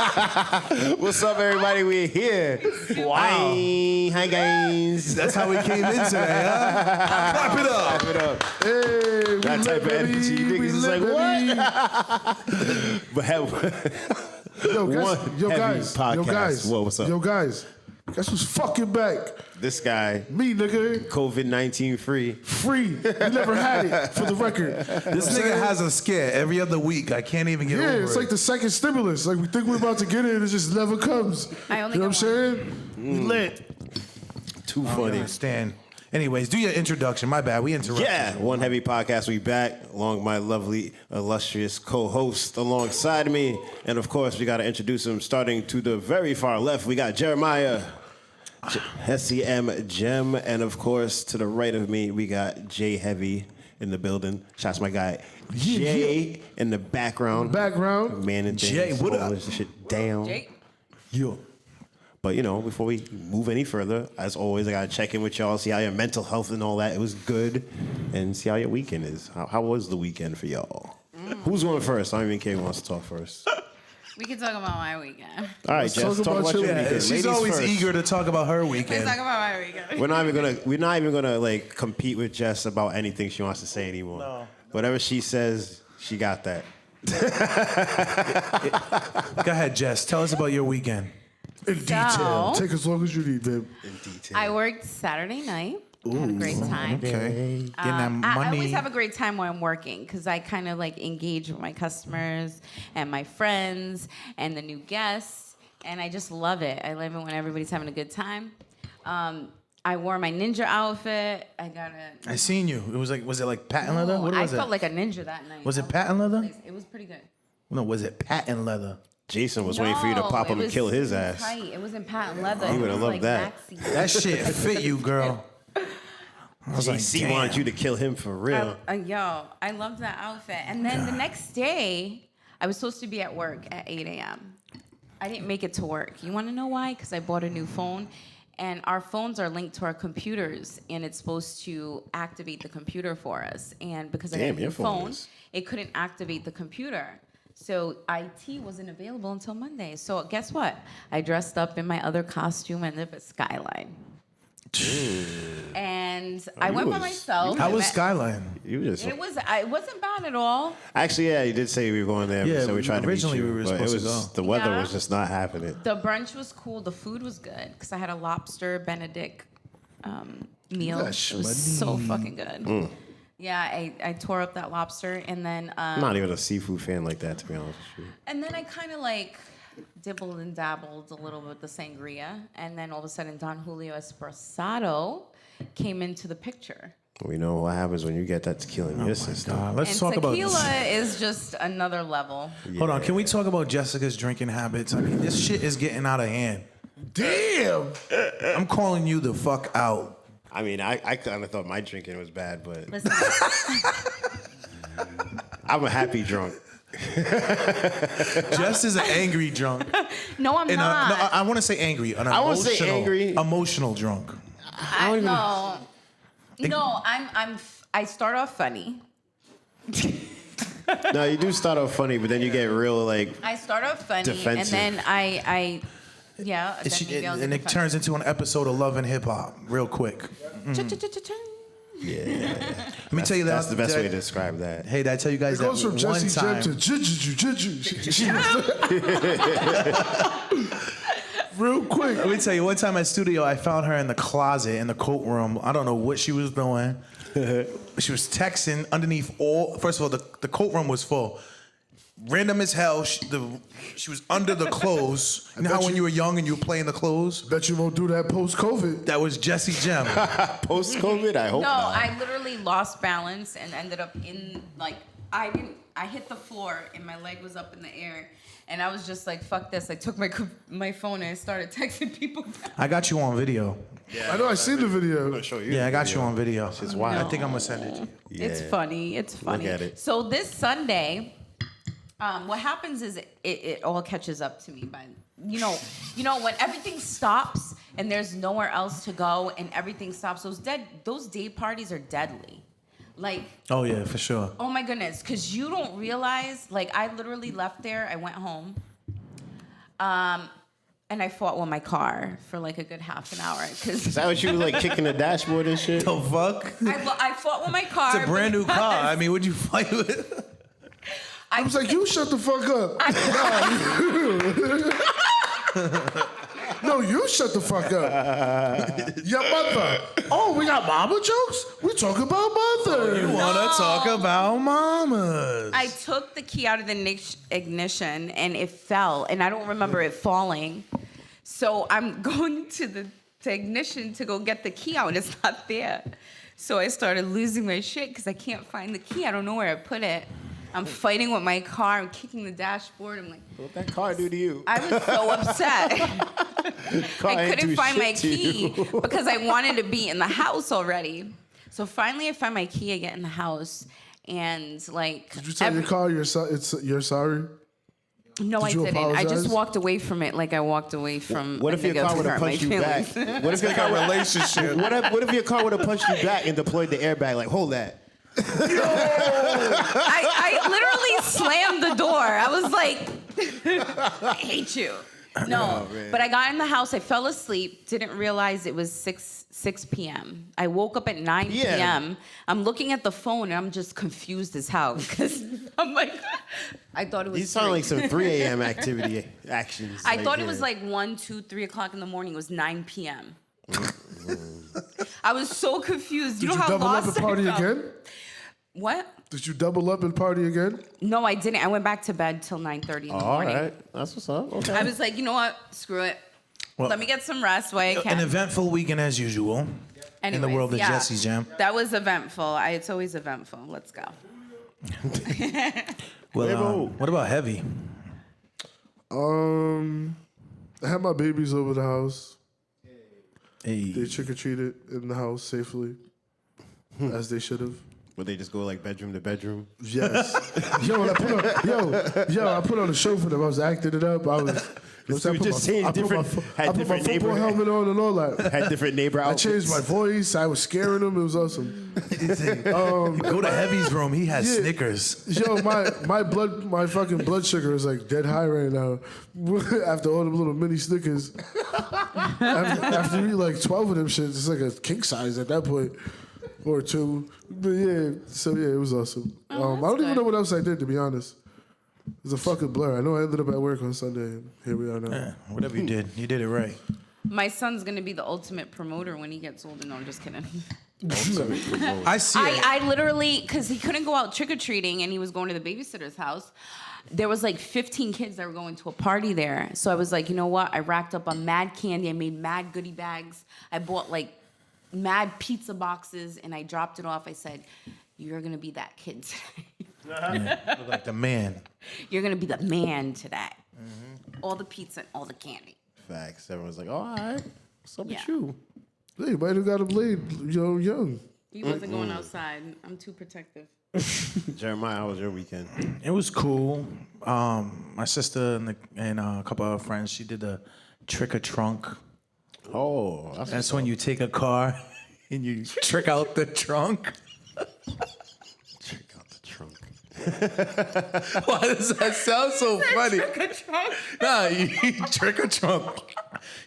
What's up, everybody? We're here. Wow. Hi, guys. That's how we came in today, huh? Clap it up. Clap it up. Hey, That type of energy. Niggas is like, what? But Yo, guys. podcast. Whoa, what's up? Yo, guys. Guess who's fucking back? This guy, Me, nigga. COVID-19 free. Free. You never had it, for the record. This nigga has a scare every other week. I can't even get over it. Yeah, it's like the second stimulus. Like, we think we're about to get it, and it just never comes. I only You know got what I'm saying? We lit. Too I don't funny. understand. Anyways, do your introduction. My bad. We interrupted. Yeah, One Heavy Podcast. We back along with my lovely, illustrious co-host alongside me. And of course, we got to introduce him starting to the very far left. We got Jeremiah, SCM Gem. And of course, to the right of me, we got Jay Heavy in the building. Shouts my guy Jay in the background. Man and Jay, what up? This shit down. Jake? Yo. But, you know, before we move any further, as always, I got to check in with y'all, see how your mental health and all that. It was good. And see how your weekend is. How was the weekend for y'all? Who's going first? I don't even care who wants to talk first. We can talk about my weekend. All right, Jess, talk about your weekend. She's Ladies always first. eager to talk about her Let's weekend. talk about my weekend. We're not even gonna like compete with Jess about anything she wants to say anymore. No. Whatever she says, she got that. Go ahead, Jess. Tell us about your weekend. In detail. Take as long as you need, babe. In detail. I worked Saturday night. Had a great time. Okay. Getting that money. I always have a great time when I'm working because I kind of like engage with my customers and my friends and the new guests, and I just love it. I love it when everybody's having a good time. I wore my ninja outfit. I seen you. Was it like patent leather? What was I it? felt like a ninja that night. Was it patent leather? It was pretty good. No, was it patent leather? Jason was waiting for you to pop him and kill his ass. Tight. It was in patent leather. He It would have was loved like that. maxi. That shit fit you, girl. I was like, JC damn. wanted you to kill him for real. I loved that outfit. And then the next day, I was supposed to be at work at 8 a.m. I didn't make it to work. You want to know why? Because I bought a new phone. And our phones are linked to our computers, and it's supposed to activate the computer for us. And because I got a Damn, new your phone phone, is- it couldn't activate the computer. So IT wasn't available until Monday. So guess what? I dressed up in my other costume and lived at Skyline. And I went by myself. How I was met- Skyline? You just It wasn't bad at all. actually, yeah, you did say we were going there. Yeah, so we tried originally to meet you, we were but it supposed to was go. the weather Yeah. was just not happening. The brunch was cool. The food was good because I had a lobster Benedict meal. Gosh, It was so fucking good. Yeah, I tore up that lobster and then I'm not even a seafood fan like that, to be honest with you. and then I kind of like dibbled and dabbled a little bit with the sangria, and then all of a sudden Don Julio Esposado came into the picture. We know what happens when you get that tequila in your system. Let's And talk about tequila is just another level. Hold on, can we talk about Jessica's drinking habits? I mean, this shit is getting out of hand. Damn. I'm calling you the fuck out. I mean, I kind of thought my drinking was bad, but Listen, I'm a happy drunk. Jess is an angry drunk. no, I'm not. No, I want to say angry. An I won't say angry. Emotional drunk. I start off funny. No, you do start off funny, but then you get real like. I start off funny, Defensive. and then I then maybe I'll And get it turns into an episode of Love and Hip Hop real quick. defensive. Yeah, Let me tell you that. that's the best way to describe that. Hey, did I tell you guys It goes that from one Jesse time? Jem to Juju. Real quick. Let me tell you, one time at studio, I found her in the closet in the coat room. I don't know what she was doing. She was texting underneath all. First of all, the coat room was full. Random as hell. She was under the clothes. You know how when you were young and you were playing the clothes? Bet you won't do that post-COVID. That was Jesse Jem. Post COVID, I hope No, not. I literally lost balance and ended up in like I hit the floor and my leg was up in the air. And I was just like, fuck this. I took my phone and started texting people down. I got you on video. I know, I seen the video. I'm gonna show you. Yeah, I got you on video. It's wild. I think I'm gonna send it to you. Yeah. It's funny. It's funny. at it. So this Sunday, what happens is it all catches up to me. By you know when everything stops and there's nowhere else to go and everything stops. Those day parties are deadly. Like, Oh yeah, for sure. oh my goodness, because you don't realize. Like, I literally left there. I went home. And I fought with my car for like a good half an hour because Is that what you was like kicking the dashboard and shit? The fuck? I fought with my car. It's a brand new car. I mean, what'd you fight with? I was like, you shut the fuck up. No, you shut the fuck up. Your mother. Oh, we got mama jokes? We talk about mother. You want to talk about mamas. I took the key out of the ignition and it fell, and I don't remember it falling. So I'm going to the ignition to go get the key out, and it's not there. So I started losing my shit because I can't find the key. I don't know where I put it. I'm fighting with my car. I'm kicking the dashboard. I'm like, What that car do to you? I was so upset. I couldn't find my key because I wanted to be in the house already. So finally, I find my key. I get in the house, and like, Did you tell your car you're sorry? No, I Did you didn't. I apologize? just walked away from it like I walked away from. What if your car would have punched you back? What if your car relationship. What if your car would have punched you back and deployed the airbag? Like, hold that. I literally slammed the door. I was like, I hate you. No, but I got in the house. I fell asleep. Didn't realize it was 6 p.m. I woke up at 9 p.m. I'm looking at the phone and I'm just confused as hell because I'm like, I thought it was. These sound like some 3 a.m. actions. I thought it was like 1, 2, 3 o'clock in the morning. It was 9 p.m. I was so confused. Did know you how double up lost and party I felt? again? What? Did you double up and party again? No, I didn't. I went back to bed till 9:30 in the morning. All right, that's what's up. Okay. I was like, you know what? Screw it. Well, Let me get some rest while I can. An eventful weekend as usual in the Anyways, world of yeah. Jesse's Jam. That was eventful. It's always eventful. Let's go. Well, what about heavy? I had my babies over the house. Hey. They trick-or-treated in the house safely, as they should have. Would they just go like bedroom to bedroom? Yes. When I put on a show for them. I was acting it up. I So you just saying different- had I put my different football neighborhood- helmet on and all that. Had different neighbor I outfits. changed my voice. I was scaring them. It was awesome. Go to Heavy's room. He has Yeah. Snickers. Yo, my fucking blood sugar is like dead high right now. After all them little mini Snickers. after you eat like 12 of them shits, it's like a king size at that point. Or 2. But yeah, it was awesome. I don't even know what else I did, to be honest. It was a fucking blur. I know I ended up at work on Sunday, and here we are now. Yeah, whatever you did it right. My son's gonna be the ultimate promoter when he gets older. No, I'm just kidding. I see it. I literally, because he couldn't go out trick or treating and he was going to the babysitter's house. There was like 15 kids that were going to a party there. So I was like, you know what? I racked up on mad candy. I made mad goodie bags. I bought like mad pizza boxes and I dropped it off. I said, you're going to be that kid today. Yeah, look like the man. You're going to be the man today. All the pizza and all the candy. Facts. Everyone's like, all right, what's up Yeah. with you? Hey, you might have got him laid, young. He wasn't going outside. I'm too protective. Jeremiah, how was your weekend? It was cool. My sister and a couple of friends, she did a trick or trunk. Oh, That's when you take a car and you trick out the trunk. Check out the trunk. Why does that sound so funny? Trick or trunk. Nah, you trick or trunk.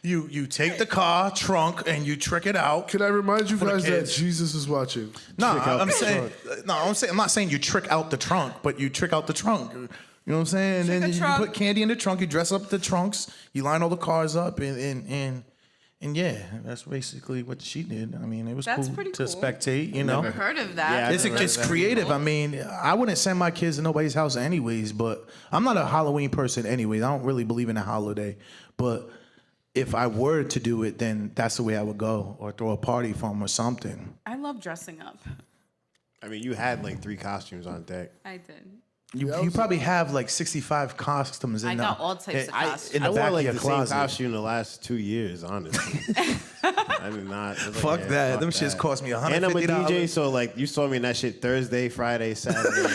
You take the car trunk and you trick it out. Can I remind you For the guys that kids. Jesus is watching? No, Trick out I'm the saying I'm not saying you trick out the trunk, but you trick out the trunk. You know what I'm saying? Trick And or then you trunk. put candy in the trunk. You dress up the trunks. You line all the cars up, and yeah, that's basically what she did. I mean, it was That's cool pretty to cool. spectate. You know, Never heard of that. Yeah, it's never heard it's of that. creative. I mean, I wouldn't send my kids to nobody's house anyways. But I'm not a Halloween person anyways. I don't really believe in a holiday. But if I were to do it, then that's the way I would go, or throw a party for them or something. I love dressing up. I mean, you had like 3 costumes on deck. I did. You probably have like 65 costumes in I the, got all types of costumes. in the I back wore like of your the closet. same costume the last 2 years, honestly. I did not. I was like, Fuck yeah, that. fuck Them shits that. cost me $150. And I'm a DJ, so like you saw me in that shit Thursday, Friday, Saturday,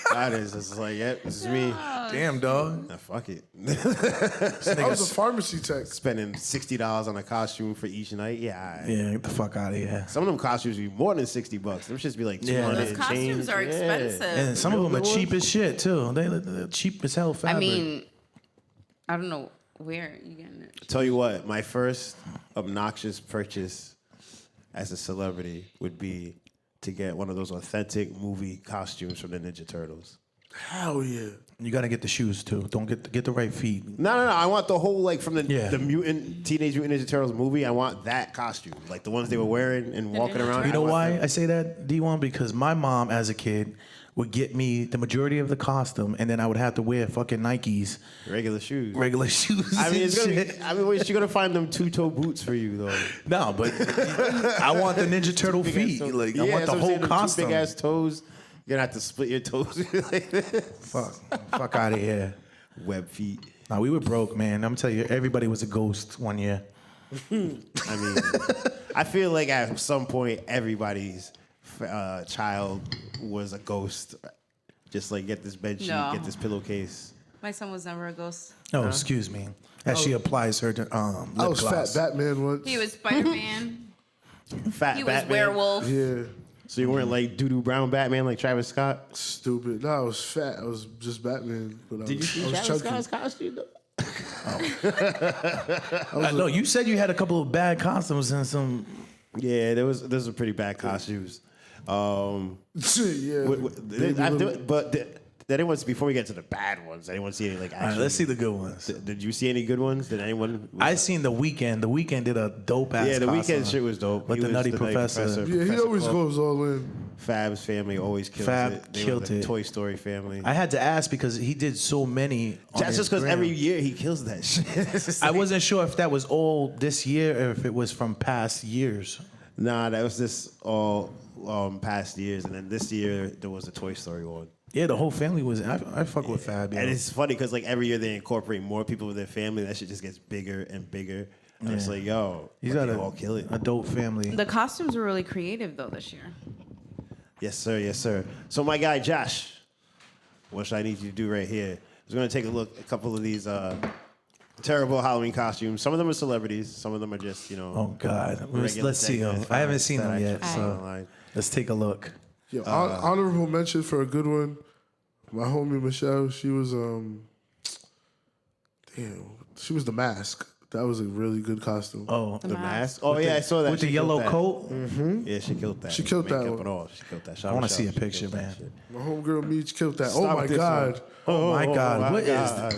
Fridays. It's like, yep, this is me. Damn, dog. Nah, fuck it. I was a pharmacy tech. Spending $60 on a costume for each night. Yeah. all right. Yeah, get the fuck out of here. Some of them costumes be more than $60. Them shits be like 200 Yeah. Those and costumes change. are Yeah. expensive. And some of them are cheap as shit too. They're cheap as hell I fabric. mean, I don't know. Where are you getting it? Tell you what, my first obnoxious purchase as a celebrity would be to get one of those authentic movie costumes from the Ninja Turtles. Hell yeah. You gotta get the shoes too. Don't get the right feet. No. I want the whole from the Yeah. the Teenage Mutant Ninja Turtles movie. I want that costume, like the ones they were wearing and walking around. You know I want why them. I say that, D1? Because my mom, as a kid, would get me the majority of the costume, and then I would have to wear fucking Nikes, Regular shoes. regular shoes. I mean, and it's gonna shit. be. I mean, you're gonna find them two-toe boots for you though. No, but I want the Ninja Turtle feet. Like, I want the whole costume. Big ass toes. You're gonna have to split your toes. Fuck out of here. Web feet. Nah, we were broke, man. I'm telling you, everybody was a ghost one year. I mean, I feel like at some point everybody's child was a ghost. Just like get this bed sheet, No. get this pillowcase. My son was never a ghost. Oh, excuse me. As she applies her lip I was gloss. fat Batman once. He was Spider-Man. Fat He was Batman. werewolf. Yeah. So you weren't like doo-doo brown Batman like Travis Scott? Stupid. No, I was fat. I was just Batman. But Did you see I was Travis chunky. Scott's costume though? No, you said you had a couple of bad costumes and some. Yeah, those are pretty bad costumes. Yeah. Did anyone, before we get to the bad ones, anyone see any like All right, actually? let's see the good ones. Did you see any good ones? Did anyone? I seen The Weeknd. The Weeknd did a dope ass. Yeah, the costume Weekend shit was dope. With He the was Nutty Professor. Yeah, he Professor always Club. goes all in. Fab's family always kills Fab it. They killed were the it. Toy Story family. I had to ask because he did so many. On That's just because Instagram. every year he kills that shit. It's just I like- wasn't sure if that was all this year or if it was from past years. Nah, that was just all past years, and then this year there was a Toy Story one. Yeah, the whole family was. I fuck with Fab. And yo. it's funny because like every year they incorporate more people with their family. That shit just gets bigger and bigger. And it's like, yo, He's but got they a, all kill it. a dope family. The costumes were really creative though this year. Yes, sir. Yes, sir. So my guy Josh, what should I need you to do right here? We're gonna take a look at a couple of these terrible Halloween costumes. Some of them are celebrities. Some of them are just Oh God, regular let's see them. segments I haven't seen that them I yet, just so saw online. let's take a look. Yeah, honorable mention for a good one. My homie Michelle, she was she was the mask. That was a really good costume. Oh, The mask. Oh yeah, I saw that. with the She killed yellow that. coat. Yeah, she killed that. She killed that Makeup one. and all. She killed that. I want to see a picture, man. My homegirl Meech killed that. Stop oh my this god. one. Oh my God, my what is God.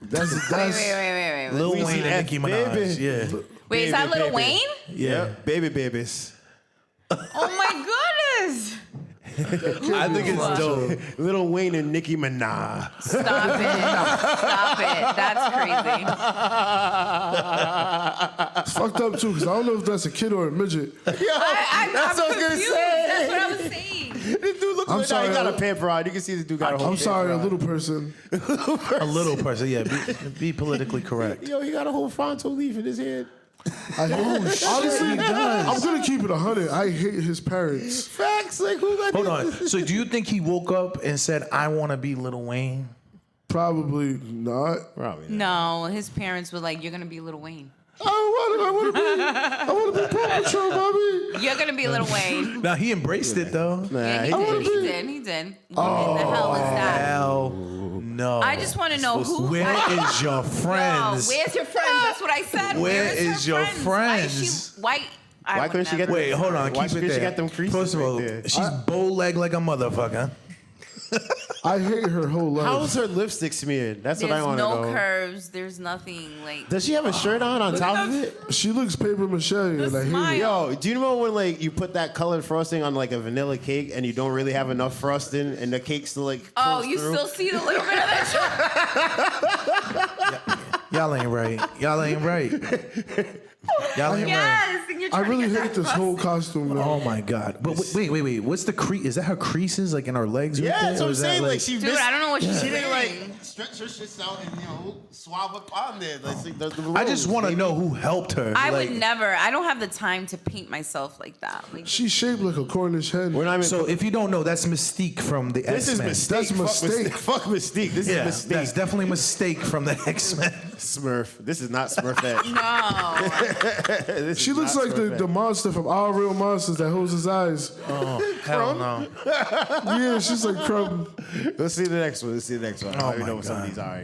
That's Wait. Lil We Wayne see and that, Nicki Minaj. baby. Yeah, Wait, is that Baby, Lil baby. Wayne? yeah. Baby babies. Oh my goodness! I think it's dope. Little Wayne and Nicki Minaj. Stop it! Stop it! That's crazy. It's fucked up too, because I don't know if that's a kid or a midget. I'm what I was gonna confused. say. That's what I was saying. This dude looks I'm like sorry, he got a I- pamper on. You can see this dude got a whole I'm sorry, a pamper little person. A little person. Yeah, be politically correct. on. Yo, he got a whole frontal leaf in his head. Honestly, I'm gonna keep it 100. I hate his parents. Facts. Like, who got Hold this? on. So, do you think he woke up and said, "I want to be Lil Wayne"? Probably not. Probably not. No, his parents were like, "You're gonna be Lil Wayne. I want to be Paw Patrol, mommy. You're gonna be Lil Wayne." Now he embraced it though. Yeah, he he did. He did. What the hell is that? Hell no. I just want to know who. Where is your No, friends? where's your friends? That's what I said. Where Where is your her friends? Why? I Why would couldn't she never. get Wait, hold on. Why Keep it couldn't she there. get them creases First of all, right there? she's bow-legged like a motherfucker. I hate her whole life. How's her lipstick smeared? That's what I There's want to no know. curves. There's nothing like. Does she have a shirt on top of it? She looks paper mache, and I hate smile. it. Yo, do you know when like you put that colored frosting on like a vanilla cake and you don't really have enough frosting and the cake still like Oh, pulls you through? still see the little bit of that? Y'all ain't right. Y'all ain't right. Y'all ain't right. Yes, and you're I trying really to get hate that this whole costume, man. Oh my God. But wait. What's the crease? Is that her creases like in her legs? Yeah, right that's there? what Or I'm is that, saying. Like she Dude, missed, I don't know what she's she didn't like doing. stretch her shit out and swab up on there. Like, the I just rolls, want to baby. know who helped her. I Like, would never. I don't have the time to paint myself like that. Like, She's shaped like a Cornish hen. We're not even. So if you don't know, that's Mystique from the this is X-Men. mistake. That's mistake. Fuck mistake. This Yeah, is mistake. that's definitely Mistake from the X-Men. Smurf. This is not Smurfette. No. She looks like the monster from All Real Monsters that holds his eyes. Oh, hell no. Yeah, she's like Crumb. Let's see the next one. I don't even know what some of these are.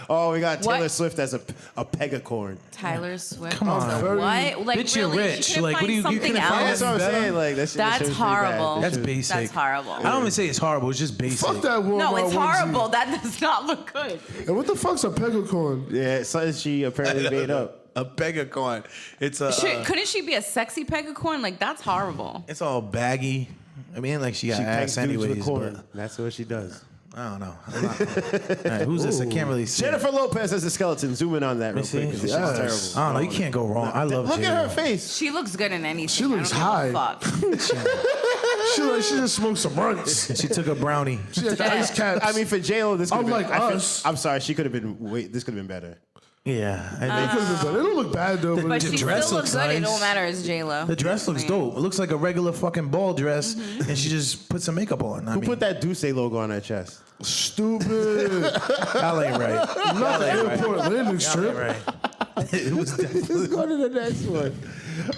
Oh, we got Taylor What? Swift as a pegacorn. Tyler Swift. Come on. Very- What? Like, Bitch, you're really? rich. She couldn't Like, what find do you something couldn't find else? That's what I'm better? saying. Like, that shit That's was pretty bad. horrible. That's basic. That's horrible. I don't even say it's horrible. It's just basic. Fuck that Walmart No, it's onesie. horrible. That does not look good. And what the fuck's a pegacorn? Yeah, it's something she apparently made up. A pegacorn. It's a. Couldn't she be a sexy pegacorn? Like, that's horrible. It's all baggy. I mean, like she got She ass pegs dudes with a anyways. corn. But That's what she does. I don't know. All right, who's this? I can't really see. Jennifer Lopez as a skeleton. Zoom in on that real see. quick. 'Cause this Yes. shit's terrible. I don't know. You can't go wrong. I love Look at her J-Lo. face. She looks good in anything. She looks I don't give a fuck. She just smoked some runts. She took a brownie. She had ice caps. I mean, for J-Lo, this could have been... Unlike us. I'm sorry, she could have been... This could have been better. Yeah. It could've been better. It don't look bad though. But But she The still dress looks looks good. It nice. don't matter. It's J-Lo. The dress looks dope. It looks like a regular fucking ball dress, Mm-hmm. and she just put some makeup on. I Who mean, put that Duce logo on her chest? stupid. Y'all ain't right. Not the airport landing strip. Right. It was definitely. Let's go to the next one.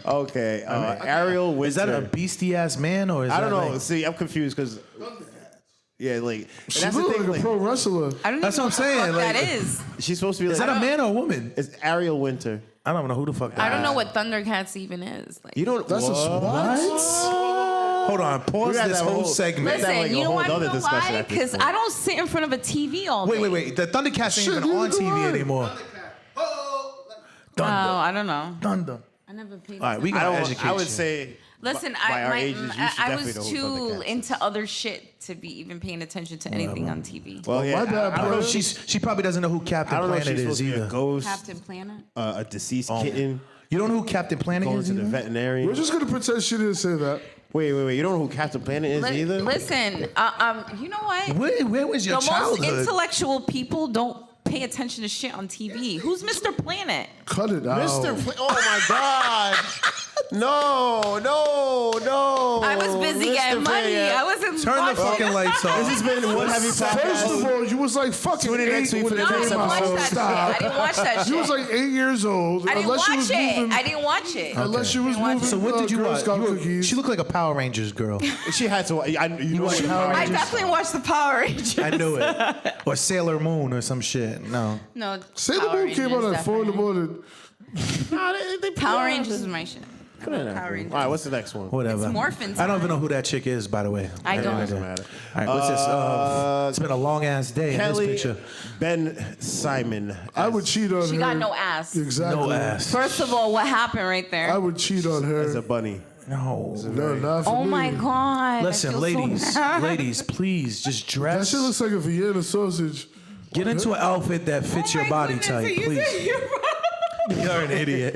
Okay, Ariel Winter. Is that a beastie ass man or is I don't that know. like- See, I'm confused because... Yeah, like... and She that's the looked thing, like a like, pro wrestler. I don't That's even what know I'm what the saying, fuck that like- is. she's supposed to be Is like... that a man or a woman? It's Ariel Winter. I don't know who the fuck that I don't is. know what Thundercats even is. Like, You don't... That's a what? Hold on. Pause We had this that whole whole- segment. Listen, listen, like a you know whole why? other discussion at this Because point. I don't sit in front of a TV all day. Wait. The Thundercats ain't Shit, even on neither do TV I. anymore. Oh, Thunder. I don't know. Thunder. I never paid. All right, we I got don't... education. I would say... Listen, by our ages, you should I definitely was know who too Thundercats is. into other shit to be even paying attention to anything on TV. Well, yeah, my bad, I don't know. bro. She probably doesn't know who Captain I don't know if Planet she's is supposed to be a either. ghost, Captain Planet. a deceased kitten, You don't know who Captain Planet going is to the either? veterinarian. We're just gonna pretend she didn't say that. Wait. You don't know who Captain Planet is either? Listen, you know what? Where was your The most childhood? intellectual people don't pay attention to shit on TV. Who's Mr. Planet? Cut it out. Oh my God! No! I was busy getting money. I wasn't Turn the watching. fucking lights off. This has been one heavy First of podcast. all, you was like fucking Tune in next 8 week when for it the No, I next came didn't watch out. that shit. Stop. I didn't watch that shit. You was like 8 years old. I didn't unless you watch was it. moving, I didn't watch it. unless you was Didn't watch moving. it. So what did you Girl watch? Scout cookies. She looked like a Power Rangers girl. She had to. You know watch what? Power I Rangers? definitely watched the Power Rangers. I knew it. Or Sailor Moon or some shit. No. No, Sailor Power Moon came out Rangers, at 4 in the definitely. morning. Power Rangers is my shit. I love Power All Rangers. right, what's the next one? Whatever. It's morphin' I don't even time. know who that chick is, by the way. I don't. Doesn't matter. All right, what's this? It's been a long ass day Kelly in this picture. Ben Simon. I would cheat on her. She got no ass. Exactly. No ass. First of all, what happened right there? I would cheat on as a her. bunny. No. No, not for Oh me. my god! I Listen, feel so ladies, bad. ladies, please just That dress. shit looks like a Vienna sausage. Get into an outfit that fits Oh your my body goodness, type, are you please. serious? You're an idiot.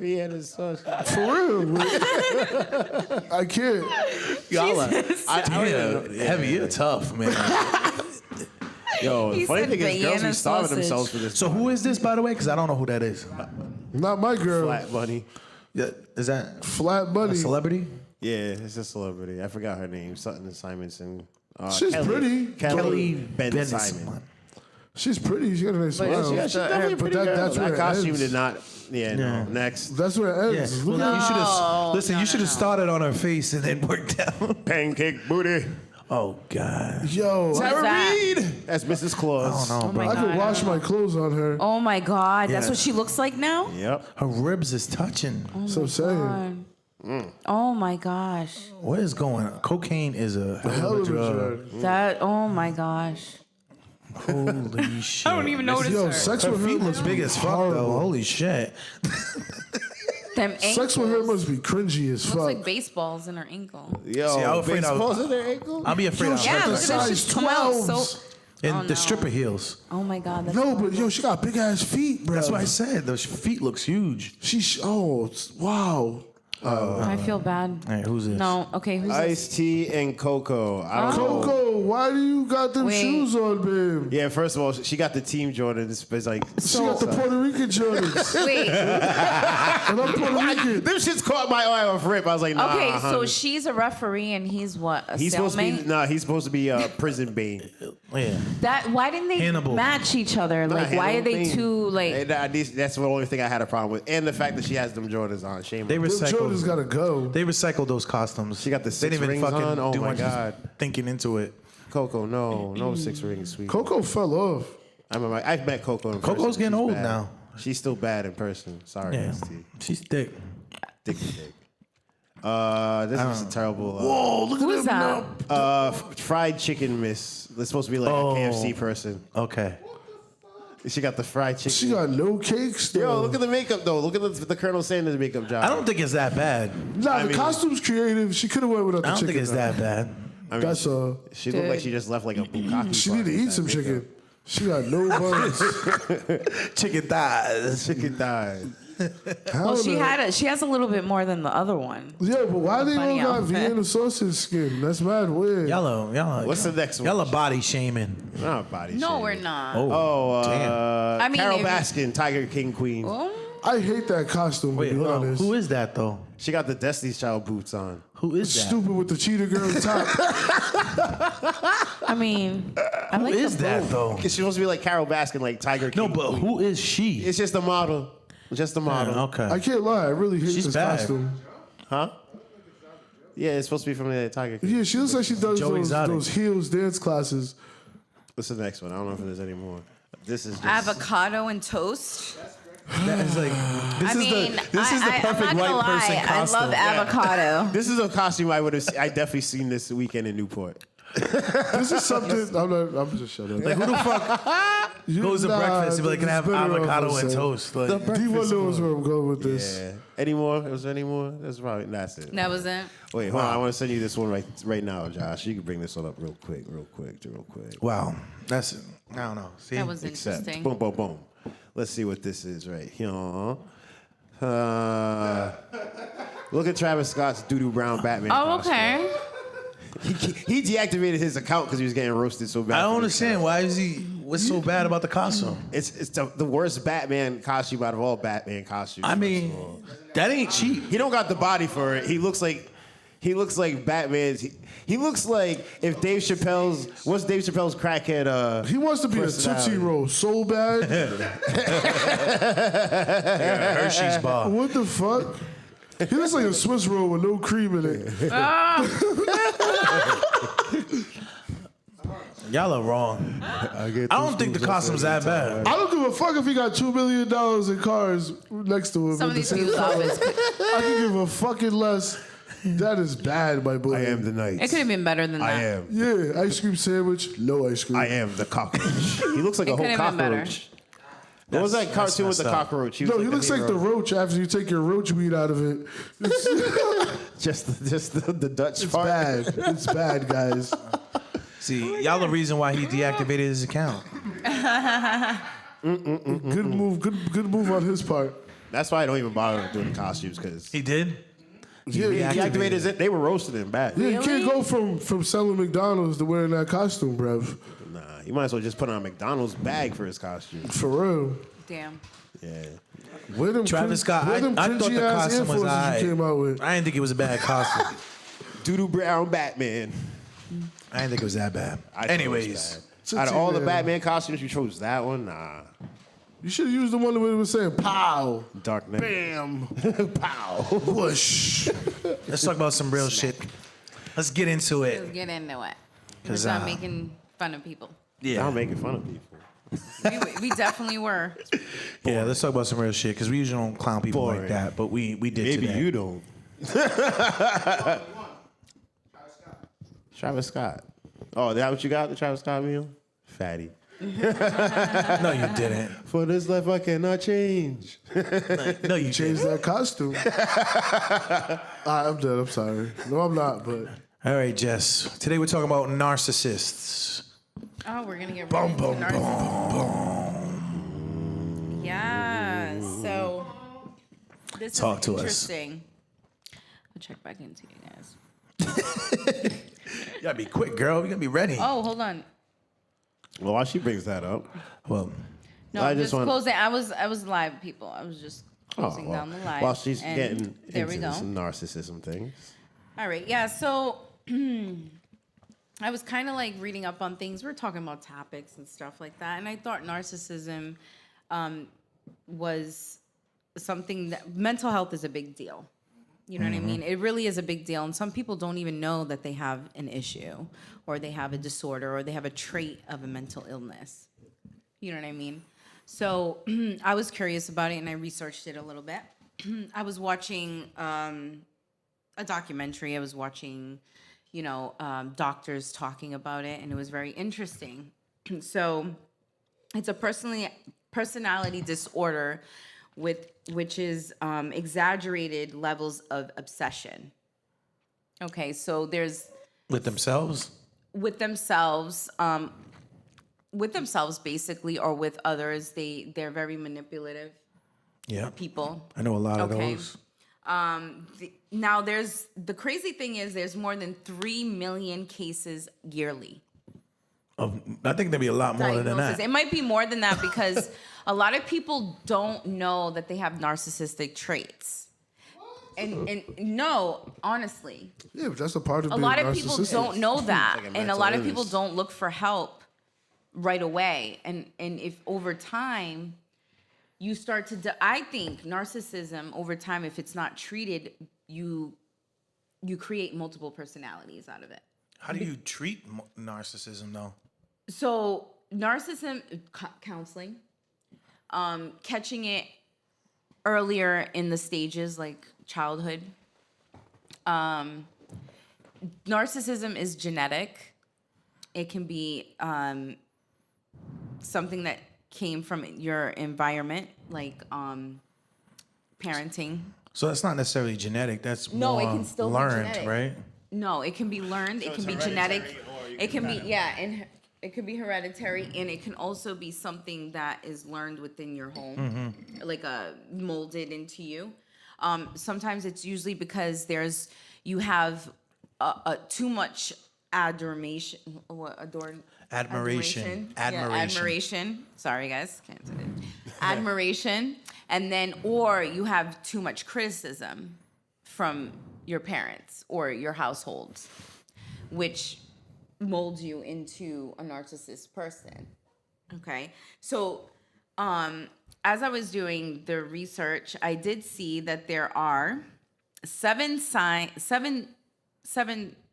He had a sausage. For real. I can't. Y'all are Jesus. heavy. You're tough, man. Yo, the He funny said thing is, girls Vienna be starving sausage. themselves for this. So who is this, by the way? Because I don't know who that is. Not my girl. Flat bunny. Yeah, is that Flat a bunny. celebrity? Yeah, it's a celebrity. I forgot her name. Sutton Simonson. She's pretty. Kelly Ben Bennis- Simon. She's pretty. She got a nice smile. Yeah, she's definitely but pretty that, girl. that's where That it costume ends. did not. Yeah, no. Yeah. Next. That's where it Yeah. ends. Well, Look at you should have listen. no, You should have no. started on her face and then worked down. Pancake booty. Oh God. Yo, Tara I, that? That's Mrs. Claus. I don't know, bro. my I could God, wash I don't my clothes on her. Oh my god, that's Yeah. what she looks like now. Yep. Her ribs is touching. So I'm saying. God. Oh my gosh, What is going on? Cocaine is a hell Hell of a of a drug. drug. that. Oh my gosh. Holy shit. I don't even notice Yo, her. sex Her with her feet looks must big be as fuck horrible. though. Holy shit. Them ankles. Sex with her must be cringy as looks fuck. like baseballs in her ankle. Yo, See, I'm afraid baseballs in their ankle? I'll be afraid. Yo, I'll she Yeah, got hurt the her. look at that size shit come out so. 12s. And Oh, the no. stripper heels. Oh my god, that's No, but yo, she got big ass feet, bro. That's what I said. Those feet looks huge. Wow. I feel bad. All right, who's this? No, okay, who's this? Iced tea and cocoa. I don't know. Coco. why do you got them Wait. shoes on, babe? Yeah, first of all, she got the team Jordans. It's like She got the Puerto Rican Jordans. Wait. And I'm Puerto Rican. them shits caught my eye off rip. I was like, nah. Okay, so honey. she's a referee and he's what? A He's supposed to be cellmate? he's supposed to be prison bane. Yeah. Why didn't they Hannibal. match each other? Like, why are they too like? That's the only thing I had a problem with, and the fact that she has them Jordans on. Shame. They on her. Them Jordans recycled. gotta go. They recycled those costumes. She got the They 6 didn't even rings fucking on. Oh do my much god. thinking into it. Coco, no 6 rings, sweet. Coco fell off. I remember I've met Coco in person. Coco's getting She's old bad. now. She's still bad in person. Sorry, Yeah. ST. She's thick. Dicky dick. This was a terrible. Oh, look Who at is them that? now. Fried chicken miss. They're supposed to be like a KFC person. Okay. She got the fried chicken. She got no cakes, though. Yo, look at the makeup though. Look at the Colonel Sanders makeup job. I don't think it's that bad. Nah, the mean- costume's creative. She could have went without the I don't chicken. think it's though. that bad. I mean, That's she looked like she just left like a bukkake. She need to eat some chicken. She got no buns. Chicken thighs. Chicken thighs. Well, she has a little bit more than the other one. Yeah, but why they all Funny got outfit. Vienna sausage skin? That's mad weird. Y'all. What's the next one? Y'all are body shaming. Not body No, shaming. we're not. Oh, damn. I mean, Carol if- Baskin, Tiger King Queen. Oh, I hate that costume, Wait, to be hold on. honest. Who is that though? She got the Destiny's Child boots on. Who is that? Stupid with the cheetah girl top. I mean, I Who like is the that boot. though? She's supposed to be like Carol Baskin, like Tiger King. No, but Queen. who is she? It's just a model. Just a model. Okay. I can't lie, I really hate She's this bad. costume. Huh? Yeah, it's supposed to be from the Tiger King. Yeah, she looks like she does Joe Exotic. those heels dance classes. What's the next one? I don't know if there's any more. This is just... Avocado and toast. That's like I mean, this is the I'm perfect not gonna white person lie. costume. I love avocado. This is a costume I definitely seen this weekend in Newport. This is something. I'm just shut up. Like who the fuck You- goes to nah, breakfast and be like, can I have it's better off avocado and unsaid. toast? Like, D1 knows where I'm going with this. Yeah. Any more? Was there any more? That's probably that's it. That was it. Wait, hold on. I want to send you this one right now, Josh. You can bring this one up real quick. wow, that's I don't know. See, That was Except, interesting. boom, boom, boom. Let's see what this is right here. Look at Travis Scott's doo-doo brown Batman. Oh, costume. okay. He deactivated his account because he was getting roasted so bad. I don't for understand why is he. What's so bad about the costume? It's the worst Batman costume out of all Batman costumes. I mean, that ain't cheap. he don't got the body for it. He looks like Batman's. He looks like if Dave Chappelle's what's Dave Chappelle's crackhead. He wants to be a personality. Tootsie Roll so bad. Hershey's bar. What the fuck? He looks like a Swiss roll with no cream in it. Y'all are wrong. I don't think the costume's that bad. I don't give a fuck if he got $2 million in cars next to him. Some of with these the same people's color. outfits. I can give a fucking less. That is bad, my boy. I am the knight. It could have been better than that. I am. Yeah, ice cream sandwich, no ice cream. I am the cockroach. He looks like It a whole could have been better. cockroach. What was that cartoon with the messed up. cockroach? No, he a looks like hero. the roach after you take your roach weed out of it. just the Dutch It's part. bad. It's bad, guys. See, y'all the reason why he deactivated his account. Good move. Good move on his part. That's why I don't even bother doing the costumes because He did. Yeah, he you deactivated it. They were roasting him bad. Yeah, you can't Really? go from selling McDonald's to wearing that costume, bruv. Nah, you might as well just put on a McDonald's bag for his costume. For real. Damn. Yeah. Where them Travis Scott. where them I thought the cringy ass costume was influencers alright. you came out with? I didn't think it was a bad costume. Doo-doo brown Batman. I didn't think it was that bad. I thought it was Anyways, bad. Out of all the Man. Batman costumes, you chose that one? Nah. You should have used the one that was saying "pow, Dark Knight. bam, Pow. whoosh." let's talk about some real shit. Let's get into Let's it. get into it. 'Cause, Let's not making fun of people. Yeah. I'm making fun of people. We definitely were. Yeah, let's talk about some real shit because we usually don't clown people Boring. like that, but we did Maybe today. you don't. Travis Scott. Oh, is that what you got, the Travis Scott meal? Fatty. No, you didn't. For this life I cannot change. No, you Change didn't. that costume. I'm dead. I'm sorry. No, I'm not. But All right, Jess. Today we're talking about narcissists. Oh, we're gonna get right into narcissism. Yeah. So this Talk is to us. interesting. I'll check back into you guys. You gotta be quick, girl. You gotta be ready. Oh, hold on. Well, while she brings that up, Well, No, I I'm just just want- closing. I was live, people. I was just closing down the live. while she's and getting there we into go. some narcissism things. All right, yeah. So I was kind of like reading up on things. We're talking about topics and stuff like that, and I thought narcissism was something that mental health is a big deal. You know what I mean? It really is a big deal, and some people don't even know that they have an issue, or they have a disorder, or they have a trait of a mental illness. You know what I mean? So I was curious about it, and I researched it a little bit. I was watching a documentary. I was watching, doctors talking about it, and it was very interesting. So it's a personality disorder which is exaggerated levels of obsession. Okay, so there's with themselves. with themselves basically, or with others. They're very manipulative Yeah. people. I know a lot of Okay. those. Now the crazy thing is there's more than 3 million cases yearly. I think there'd be a lot more than Diagnosis. that. It might be more than that because a lot of people don't know that they have narcissistic traits. And no, honestly, Yeah, but that's a part of a being lot of people narcissistic. don't know that, Like a and a mental lot of illness. people don't look for help right away. And if over time you start to, I think narcissism over time, if it's not treated, you create multiple personalities out of it. How do you treat narcissism, though? So narcissism counseling, catching it earlier in the stages like childhood. Narcissism is genetic. It can be something that came from your environment, like parenting. So that's not necessarily genetic. That's No, more it can still be learned, genetic. right? No, it can be learned. It can be genetic. It can be and it could be hereditary, and it can also be something that is learned within your home, like molded into you. Sometimes it's usually because you have too much adoration. What Admiration. Yeah, admiration. Sorry, guys, can't say it. Admiration, and then or you have too much criticism from your parents or your households, which molds you into a narcissist person. Okay, so as I was doing the research, I did see that there are seven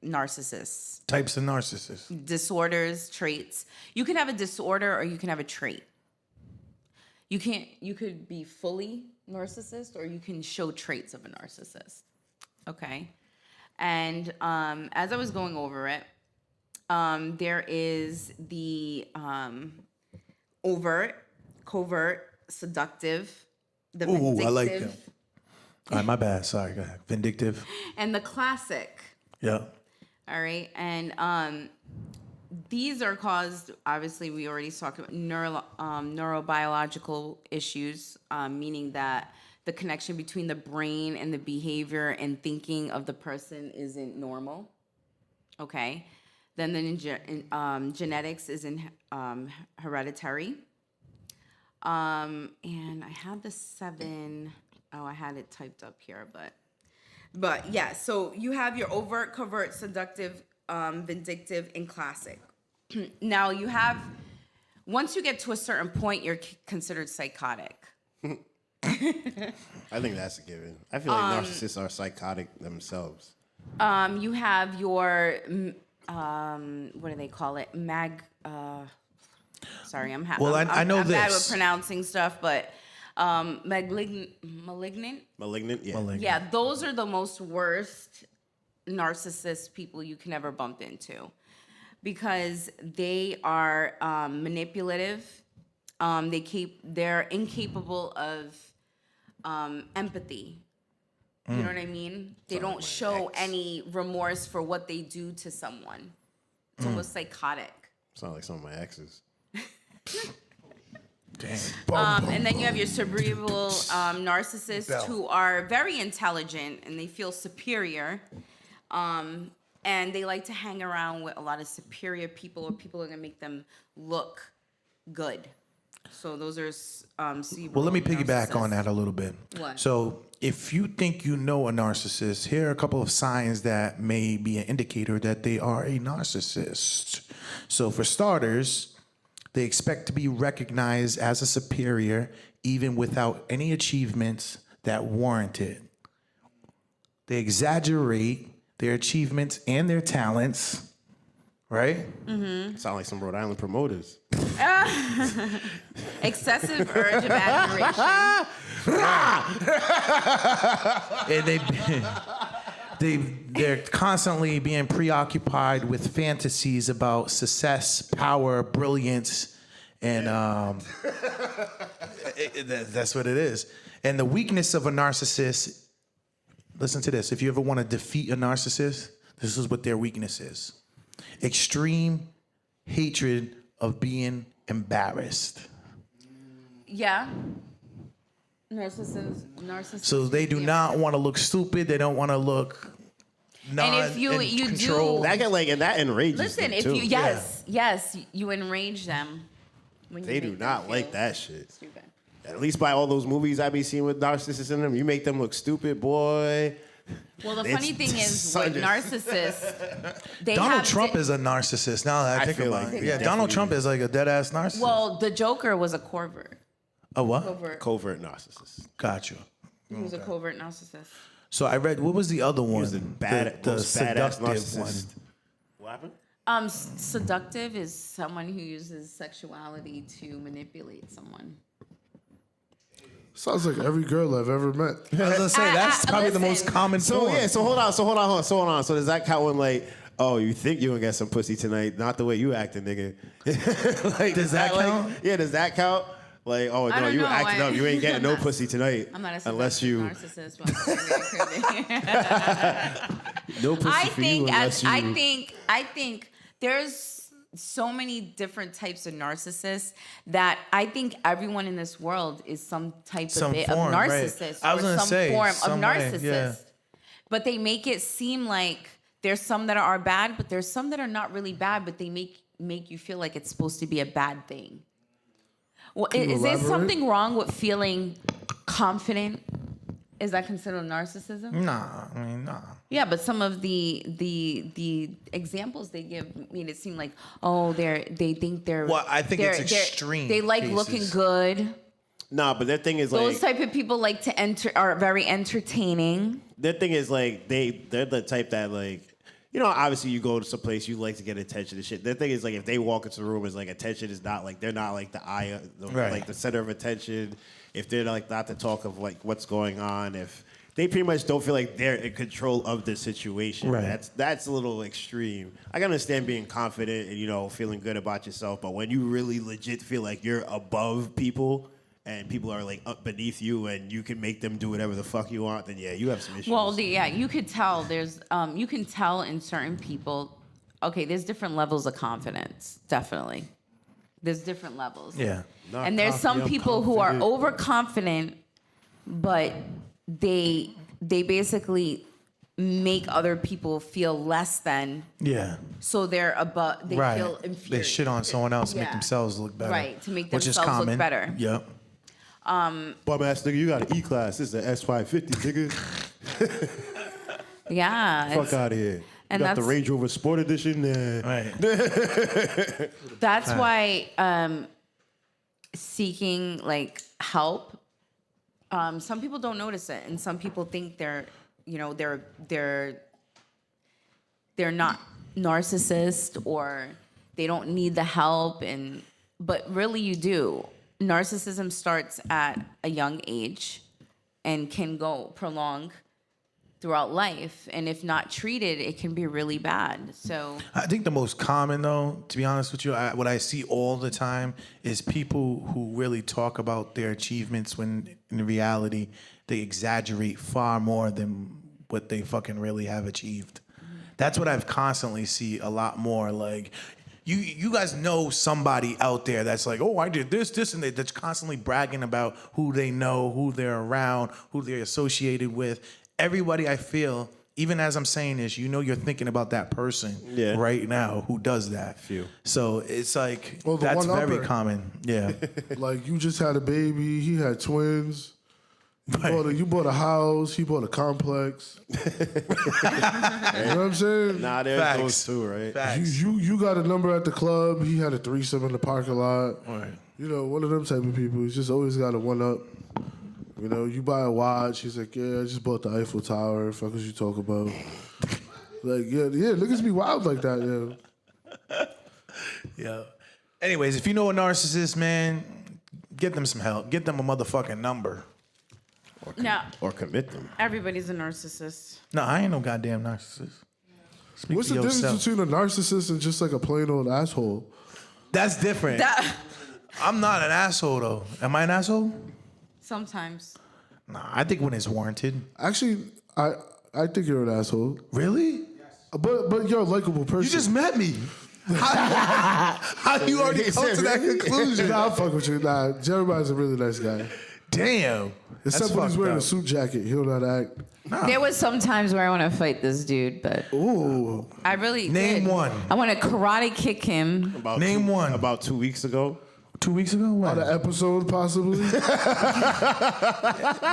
narcissists, Types of narcissists. disorders, traits. You can have a disorder or you can have a trait. You could be fully narcissist or you can show traits of a narcissist. Okay. And as I was going over it, there is the overt, covert, seductive, the Ooh, vindictive, I like that. All right, my bad. Sorry, go ahead. Vindictive. and the classic. Yeah. All right. And these are caused, obviously, we already talked about neurobiological issues, meaning that the connection between the brain and the behavior and thinking of the person isn't normal. Okay. Then the genetics is hereditary. And I had the 7. Oh, I had it typed up here, but yeah. So you have your overt, covert, seductive, vindictive, and classic. Now you have, once you get to a certain point, you're considered psychotic. I think that's a given. I feel like narcissists are psychotic themselves. You have your what do they call it? Sorry, I'm Well, I know I'm bad this. with pronouncing stuff, but malignant. Malignant, yeah. Malignant. Yeah, those are the most worst narcissist people you can ever bump into because they are manipulative. They're incapable of empathy. You know what I mean? They don't show any remorse for what they do to someone. It's almost psychotic. Sound like some of my exes. Damn. And then you have your cerebral narcissists who are very intelligent and they feel superior. and they like to hang around with a lot of superior people or people who are gonna make them look good. So those are cerebral. Well, let me piggyback narcissists. on that a little bit. What? So, if you think you know a narcissist, here are a couple of signs that may be an indicator that they are a narcissist. So, for starters, they expect to be recognized as a superior even without any achievements that warrant it. They exaggerate their achievements and their talents, right? Sound like some Rhode Island promoters. Excessive urge of admiration. And they're constantly being preoccupied with fantasies about success, power, brilliance, and that's what it is. And the weakness of a narcissist, listen to this, if you ever want to defeat a narcissist, this is what their weakness is. Extreme hatred of being embarrassed. Yeah. Narcissists. So they do not want to look stupid. They don't want to look And if you control. do, That enrages listen, them if too. you yes, you enrage them. When They you do make them not feel like that shit. Stupid. At least by all those movies I be seeing with narcissists in them, you make them look stupid, boy. Well, the It's funny thing is with Sunday. narcissists, they Donald have Trump is a narcissist. Now that I I think feel about like it. he Yeah, Donald definitely Trump is. is like a dead ass narcissist. Well, the Joker was a covert. A what? Covert narcissist. Got you. He was a covert narcissist. So I read, what was the other one? was the the most badass seductive one. narcissist. What happened? Seductive is someone who uses sexuality to manipulate someone. Sounds like every girl I've ever met. I was gonna say that's probably the most listen. common So form. yeah, so hold on. So does that count when like, oh, you think you gonna get some pussy tonight? Not the way you acting, nigga. Like, Does that count? Like, yeah, does that count? Like, oh no, don't you know. acting up. You ain't getting I'm no not- pussy tonight I'm not a unless you narcissist. But I'm no pussy I for you think unless you. I think there's so many different types of narcissists that I think everyone in this world is some type Some of form, right. narcissist I was or gonna some say, form some of way, narcissist. yeah. But they make it seem like there's some that are bad, but there's some that are not really bad, but they make you feel like it's supposed to be a bad thing. Well, Can you is there elaborate? something wrong with feeling confident? Is that considered narcissism? Nah, I mean, nah. Yeah, but some of the examples they give made it seem like, oh, they think they're. Well, I think it's they're- extreme They like cases. looking good. Nah, but their thing is like Those type of people like to are very entertaining. their thing is like they're the type that like, you know, obviously you go to some place you like to get attention and shit. Their thing is like if they walk into the room, it's like attention is not like they're not like the eye, Right. like the center of attention. If they're like not the talk of like what's going on, if they pretty much don't feel like they're in control of the situation. Right. That's a little extreme. I can understand being confident and, you know, feeling good about yourself, but when you really legit feel like you're above people and people are like up beneath you and you can make them do whatever the fuck you want, then yeah, you have some issues. Well, yeah, you could tell. You can tell in certain people. Okay, there's different levels of confidence. Definitely, there's different levels. Yeah. Not And there's some confident, people who are confident. overconfident, but they basically make other people feel less than, Yeah. so they're above. They Right. feel inferior. They shit on someone else to make Yeah. themselves look better. Right, to make which is themselves look common. better. Yep. Bum ass nigga, you got an E-Class. This is an S550, nigga. Yeah, Fuck it's- out of here. You and got the that's- Range Rover Sport Edition. Right. That's why seeking like help. Some people don't notice it, and some people think they're not narcissist or they don't need the help, but really you do. Narcissism starts at a young age and can go prolong throughout life, and if not treated, it can be really bad. So I think the most common, though, to be honest with you, what I see all the time is people who really talk about their achievements when in reality they exaggerate far more than what they fucking really have achieved. That's what I've constantly see a lot more. Like, you guys know somebody out there that's like, oh, I did this, and that's constantly bragging about who they know, who they're around, who they're associated with. Everybody, I feel, even as I'm saying this, you're thinking about that person right now who does that. So it's like, that's very common. Yeah. Like, you just had a baby, he had twins. You bought a house, he bought a complex. You know what I'm saying? Nah, there's those two, right? Facts. You got a number at the club, he had a threesome in the parking lot. Right. You know, one of them type of people. He's just always got a one-up. You know, you buy a watch, he's like, yeah, I just bought the Eiffel Tower. Fuck what you talk about. Like, yeah, niggas be wild like that, Yeah. Anyways, if you know a narcissist, man, get them some help. Get them a motherfucking number. Or commit them. Everybody's a narcissist. No, I ain't no goddamn narcissist. Speak What's for the yourself. difference between a narcissist and just like a plain old asshole? That's different. I'm not an asshole, though. Am I an asshole? Sometimes. Nah, I think when it's warranted. Actually, I think you're an asshole. Really? But you're a likable person. You just met me. How you already come to that conclusion? Nah, I'll fuck with you. Nah, Jeremiah's a really nice guy. Damn. Except when he's wearing a suit jacket. He don't know how to act. Nah. There was some times where I want to fight this dude, but Ooh. I really Name did. one. I want to karate kick him. Name one. About 2 weeks ago. 2 weeks ago? What? On an episode, possibly.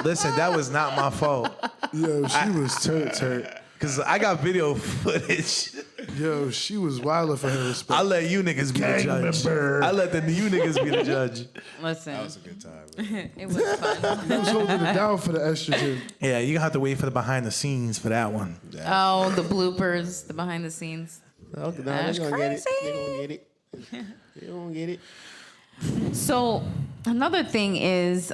Listen, that was not my fault. Yo, she was turnt. Because I got video footage. Yo, she was wilding for her respect. I let you niggas be the judge. I let you niggas be the judge. Listen. That was a good time. It was fun. He was holding it down for the estrogen. Yeah, you're going to have to wait for the behind the scenes for that one. Oh, the bloopers, the behind the scenes. Okay, That's crazy. They don't get it. So another thing is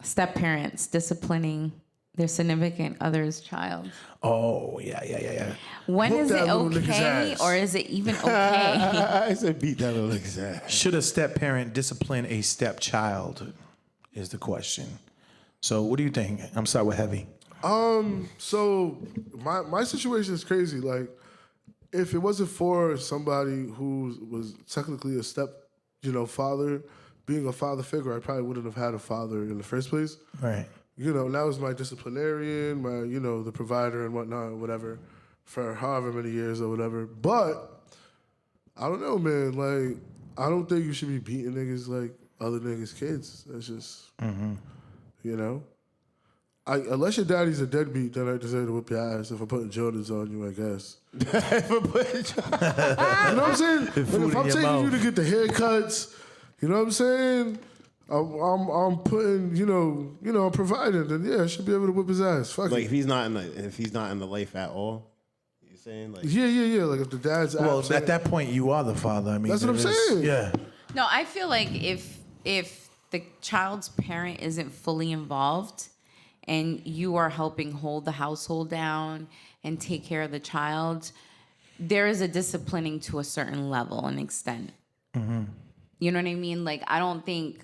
step parents disciplining their significant other's child. Oh, yeah. When Whoop is that it little nigga's okay ass. or is it even okay? I said beat that little ass. Should a step parent discipline a stepchild is the question. So what do you think? I'm sorry, with Heavy. So my situation is crazy. Like, if it wasn't for somebody who was technically a step, father, being a father figure, I probably wouldn't have had a father in the first place. Right. That was my disciplinarian, my, the provider and whatnot, whatever, for however many years or whatever. But I don't know, man. Like, I don't think you should be beating niggas like other niggas' kids. That's just, unless your daddy's a deadbeat, then I deserve to whip your ass. If I'm putting Jordans on you, I guess. You know what I'm saying? And if I'm taking you to get the haircuts, you know what I'm saying? I'm putting, I'm providing, then yeah, I should be able to whip his ass. Fuck Like it. if he's not in the life at all, you're saying like Yeah. Like if the dad's Well, absent, at that point, you are the father. I mean, That's what I'm saying. Yeah. No, I feel like if the child's parent isn't fully involved and you are helping hold the household down and take care of the child, there is a disciplining to a certain level and extent. Mm-hmm. You know what I mean? Like, I don't think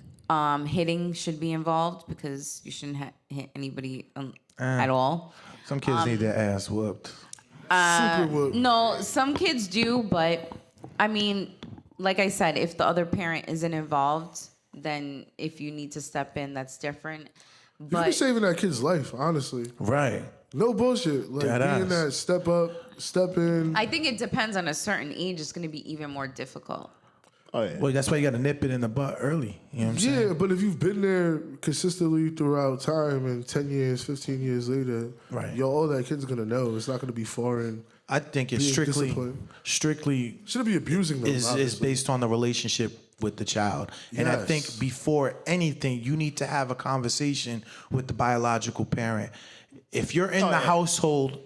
hitting should be involved because you shouldn't hit anybody at all. Some kids need their ass whooped. super whoop. No, some kids do, but I mean, like I said, if the other parent isn't involved, then if you need to step in, that's different. You But be saving that kid's life, honestly. Right. No bullshit. Like Dead being ass. that step up, step in. I think it depends on a certain age. It's going to be even more difficult. oh yeah. Well, that's why you got to nip it in the butt early. You know what I'm saying? Yeah, but if you've been there consistently throughout time and 10 years, 15 years later, Right. all that kid's going to know. It's not going to be foreign. I think it's Being disciplined. strictly Shouldn't be abusing them. is obviously. based on the relationship with the child. And I Yes. think before anything, you need to have a conversation with the biological parent. If you're in the household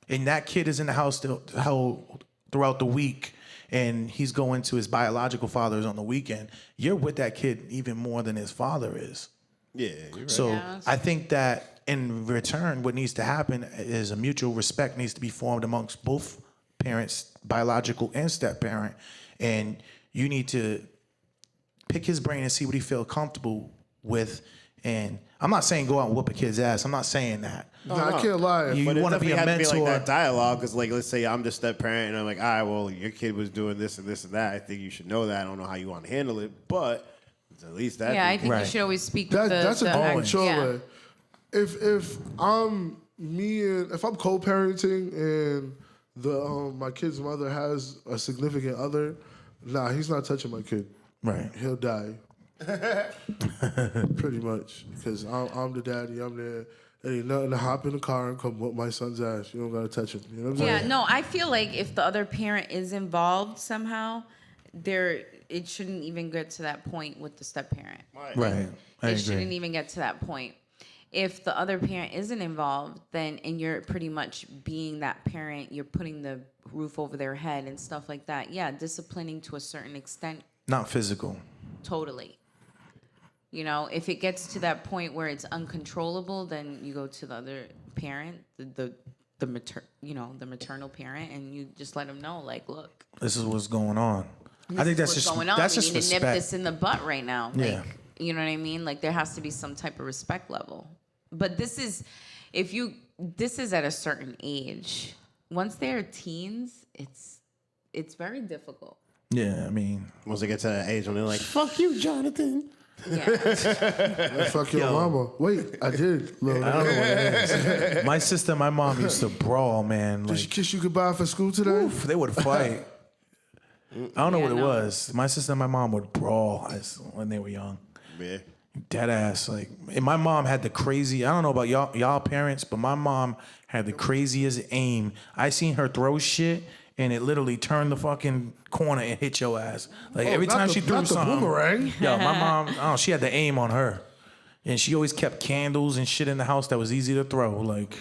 and that kid is in the house throughout the week and he's going to his biological father's on the weekend, you're with that kid even more than his father is. Yeah, you're right. So Yeah. I think that in return, what needs to happen is a mutual respect needs to be formed amongst both parents, biological and step parent, and you need to pick his brain and see what he feel comfortable with. And I'm not saying go out and whoop a kid's ass. I'm not saying that. Nah, I can't lie. You But it wanna be a definitely had to be mentor. like that dialogue, because like let's say I'm the step parent and I'm like, all right, well your kid was doing this and this and that. I think you should know that. I don't know how you want to handle it, but at least that. Yeah, I think Right. you should always speak That's with a the different act- mature yeah. way. if I'm co-parenting and my kid's mother has a significant other, nah, he's not touching my kid. Right. He'll die. Pretty much, because I'm the daddy. I'm there. Ain't nothing to hop in the car and come whoop my son's ass. You don't gotta touch him. You know what I'm saying? Yeah, no, I feel like if the other parent is involved somehow, it shouldn't even get to that point with the step parent. Right. It shouldn't even get to that point. If the other parent isn't involved, and you're pretty much being that parent, you're putting the roof over their head and stuff like that. Yeah, disciplining to a certain extent. Not physical. Totally. You know, if it gets to that point where it's uncontrollable, then you go to the other parent, the maternal parent, and you just let them know, like, look, this is what's going on. I think that's just going on. That's we just need to nip respect. this in the butt right now. Like, Yeah. you know what I mean? Like, there has to be some type of respect level. But this is at a certain age. Once they're teens, it's very difficult. Yeah, I mean, Once they get to that age when they're like, "Fuck you, Jonathan." Yeah. Like, fuck your mama. Wait, I did. Lil' I don't know what it is. My sister and my mom used to brawl, man. Did Like, she kiss you goodbye for school today? oof, they would fight. I don't know Yeah, what it no. was. My sister and my mom would brawl when they were young. Yeah. Dead ass. Like, and my mom had the crazy, I don't know about y'all parents, but my mom had the craziest aim. I seen her throw shit and it literally turned the fucking corner and hit your ass. Like, every time she threw not the something. boomerang. Yo, my mom, she had the aim on her. And she always kept candles and shit in the house that was easy to throw. Like,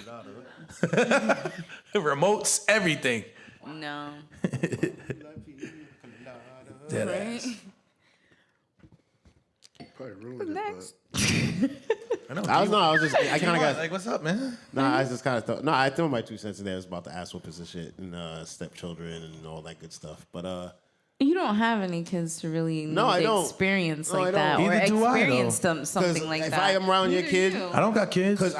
remotes, everything. No. Dead Right? ass. Probably ruined it, Next. I know. I was just, I kind of got, Like, what's up, man? nah, I just kind of thought, I threw my 2 cents in there. It was about the ass whoopings and shit and stepchildren and all that good stuff. But, You don't have any kids to really No, I don't. experience No, I like don't. that, or Neither do I, experience though. something like if that. I am around your Neither kid, do you. I don't got kids. Because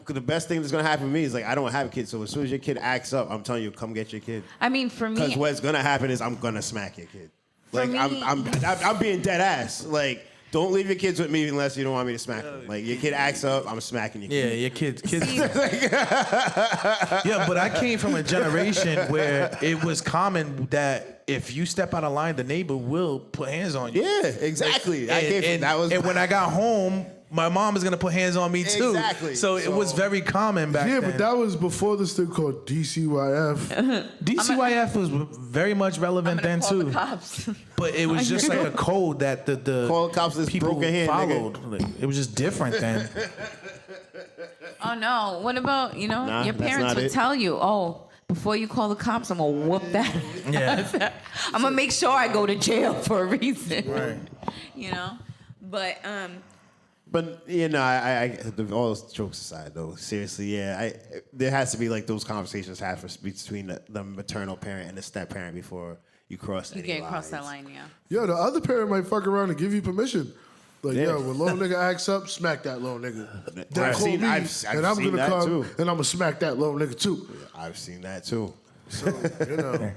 the best thing that's gonna happen to me is like I don't have a kid, so as soon as your kid acts up, I'm telling you, come get your kid. I mean, for Because me, what's gonna happen is I'm gonna smack your kid. Like me- I'm being dead ass. Like don't leave your kids with me unless you don't want me to smack them. Like your kid acts up, I'm smacking your Yeah, kid. your kids. See, Yeah, but I came from a generation where it was common that if you step out of line, the neighbor will put hands on you. Yeah, exactly. I came from, that was and when I got home, my mom is gonna put hands on me too. Exactly. So it was very common back Yeah, then. but that was before this thing called DCYF. DCYF was very much relevant then call too. the cops. But it was just like a code that the Call the cops, this people broken hand, nigga. followed. Like, it was just different then. Oh no! What about Nah, your that's parents not would it. tell you, oh, before you call the cops, I'm gonna whoop that. Yeah. I'm gonna make sure I go to jail for a reason. Right. You know, but But you know, all those jokes aside, though, seriously, yeah, there has to be like those conversations had between the maternal parent and the step parent before you cross. you can't cross that line, yeah. Yo, the other parent might fuck around and give you permission. Like, Yeah. yo, when little nigga acts up, smack that little nigga. Then I've call seen- me, I've and I'm seen gonna that come, too. and I'm gonna smack that little nigga too. I've seen that too. So, you know.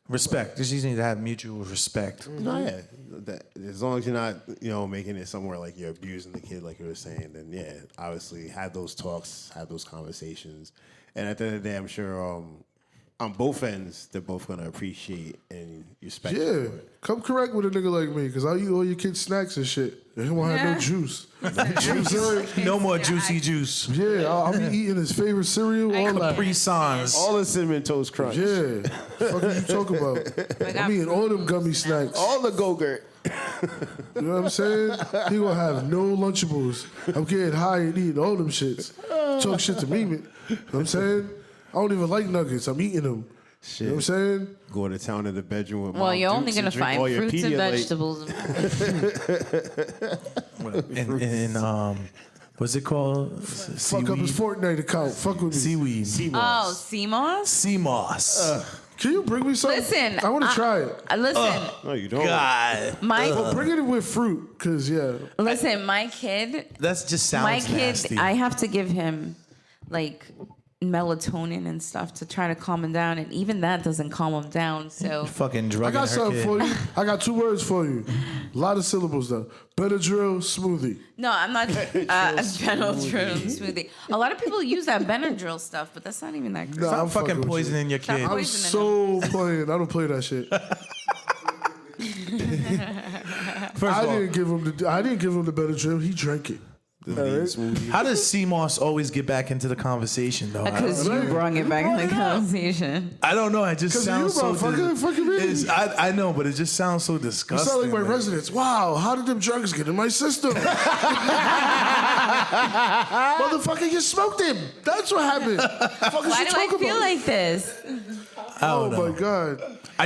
Respect. Just need to have mutual respect. No, yeah. As long as you're not, making it somewhere like you're abusing the kid, like you were saying, then yeah, obviously have those talks, have those conversations, and at the end of the day, I'm sure on both ends, they're both gonna appreciate and respect. you Yeah, for it. come correct with a nigga like me, because I'll eat all your kids' snacks and shit. They don't want to have no juice. No more juicy juice. Yeah, I'll be eating his favorite cereal, all that. Capri Sans. All the cinnamon toast crunch. Yeah, fuck are you talking about? I'm eating all them gummy snacks. All the Go-Gurt. You know what I'm saying? He gonna have no Lunchables. I'm getting high and eating all them shits. Talk shit to me, man. You know what I'm saying? I don't even like nuggets. I'm eating them. Shit. You know what I'm saying? Go to town in the bedroom with Well, Mom you're only Dukes gonna and drink find all your fruits and Pedialyte. vegetables. And what's it called? Fuck up his Fortnite account. Fuck with me. Seaweed. Oh, CMOS? Sea moss. Can you bring me something? Listen, I want to try it. Listen, No, you don't. God. But bring it with fruit, cause yeah. listen, my kid, That just sounds my kid, nasty. I have to give him like melatonin and stuff to try to calm him down, and even that doesn't calm him down. So Fucking I drugging got her something kid. for you. I got 2 words for you. A lot of syllables though. Benadryl smoothie. no, I'm not Benadryl smoothie. A lot of people use that Benadryl stuff, but that's not even that great. Nah, Stop I'm fucking fucking with you. poisoning your Stop kid. I'm poisoning so playing. I don't play that shit. First I of all, didn't give him the Benadryl. He drank it. how does CMOS always get back into the conversation, though? Because you brought it back in the conversation. I don't know. It just 'Cause sounds you, so. motherfucker. Fucking me. I know, but it just sounds so You disgusting. sound like my man. residents. Wow, how did them drugs get in my system? Motherfucker, you smoked him. That's what happened. Why do I feel like this? Oh my God.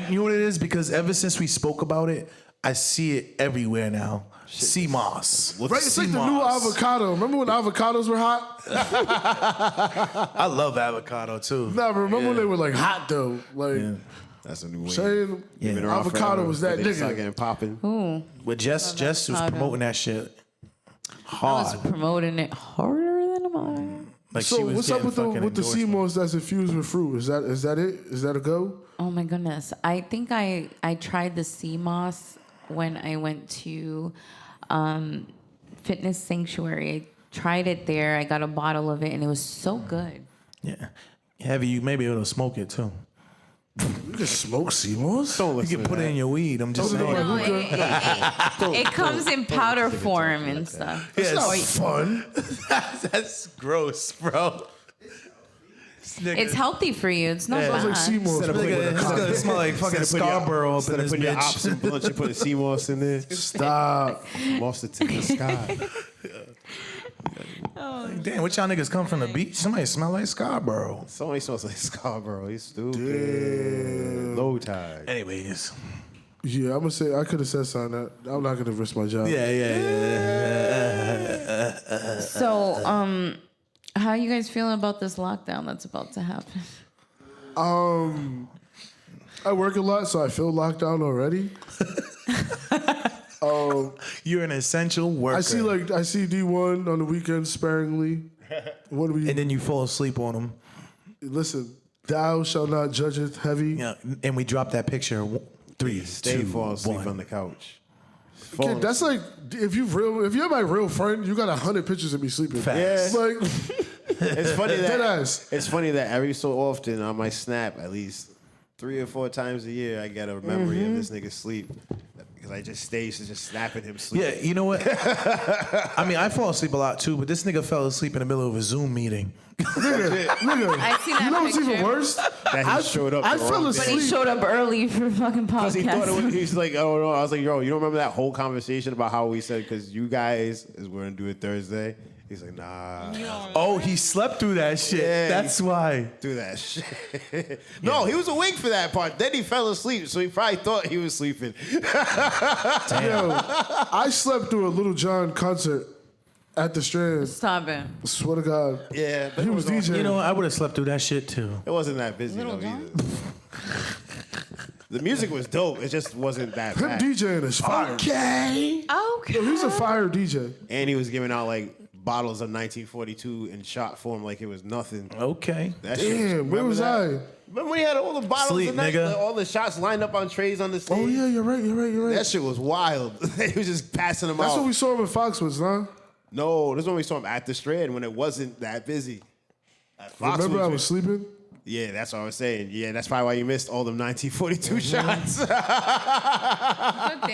You know what it is? Because ever since we spoke about it, I see it everywhere now. CMOS. Right, it's like the new avocado. Remember when avocados were hot? I love avocado too. Nah, but remember when they were like hot though? Like That's a new way. saying Been around avocado forever, was that but they start nigga. getting popping. But Jess was avocado. promoting that shit I hard. was promoting it harder than mine. Like So she was what's up getting with the fucking sea endorsements. moss that's infused with fruit? Is that it? Is that a go? Oh my goodness. I think I tried the sea moss when I went to Fitness Sanctuary. I tried it there. I got a bottle of it and it was so good. Yeah. Heavy, you may be able to smoke it too. You can smoke sea moss? Don't You listen can to put that. it in your weed. I'm just Don't saying. know No, it comes in powder form and stuff. It's not Yes. fun. That's gross, bro. It's healthy for you. It's not Sounds like bad. sea moss. Instead of but putting with a It's condom. gonna smell like fucking Scarborough up in Instead of this putting your bitch. opposite blunt, you put a sea moss in there. Stop. Moss it to the sky. Damn, what y'all niggas come from the beach? Somebody smell like Scarborough. Somebody smells like Scarborough. He's stupid. Low tide. Anyways. Yeah, I'm gonna say I could have said something. I'm not gonna risk my job. Yeah. So, how you guys feeling about this lockdown that's about to happen? I work a lot, so I feel locked down already. You're an essential worker. I see D1 on the weekends sparingly. What do we and then you fall asleep on them. listen? Thou shall not judgeth heavy. Yeah, and we drop that picture. 3, Stay 2, fall asleep 1. on the couch. Kid, that's like if you're my real friend, you got 100 pictures of me sleeping. Facts. Like It's funny dead that ass. it's funny that every so often on my snap, at least 3 or 4 times a year, I get a memory of this nigga's sleep because I just stay just snapping him sleep. Yeah, you know what? I mean, I fall asleep a lot too, but this nigga fell asleep in the middle of a Zoom meeting. Nigga, I see that you know what's picture. even worse? That he showed up. I the fell wrong But day. he showed up early for fucking Because he thought it podcast. was, he's like, oh no. I was like, yo, you don't remember that whole conversation about how we said, because you guys is going to do it Thursday? He's like, nah, Oh, he slept through that shit. Yeah, That's why. do that shit. No, he was awake for that part. Then he fell asleep, so he probably thought he was sleeping. Yo, I slept through a Little John concert at the Strand. Stop it. Swear to God. Yeah, but He it was was DJing. You know, I would have slept through that shit too. It wasn't that busy Little though John? either. The music was dope. It just wasn't that Him bad. DJing is fire. Okay. Okay. Yo, he's a fire DJ. And he was giving out like bottles of 1942 in shot form like it was nothing. Okay. That shit Damn, where remember was that? I? Remember when he had all the bottles Sleep, of night, nigga. all the shots lined up on trays on the stage? Oh yeah, you're right. That shit was wild. He was just passing them That's out. what we saw him in Foxwoods, huh? No, this is when we saw him at the Strand when it wasn't that busy. At Remember I Foxwoods, was sleeping? yeah, that's what I was saying. Yeah, that's probably why you missed all them 1942 shots.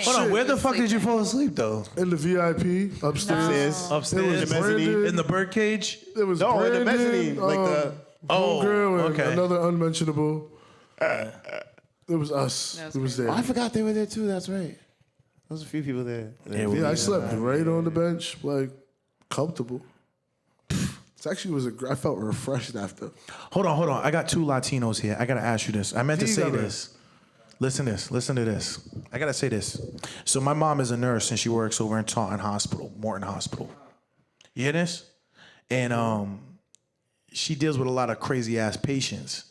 Hold on, where the fuck did you fall asleep though? In the VIP upstairs. Upstairs, was the mezzanine. Brandon. in the birdcage. It was No, in the Brandon, mezzanine, like the. Oh, Homegirl and okay. another unmentionable. It was us. It was there. Oh, I forgot they were there too. That's right. There was a few people there. Yeah, I slept right on the bench, like comfortable. It actually was I felt refreshed after. Hold on. I got 2 Latinos here. I gotta ask you this. I meant to Gee, say got this. Listen to this. I gotta say this. So my mom is a nurse and she works over in Taunton Hospital, Morton Hospital. You hear this? And she deals with a lot of crazy ass patients.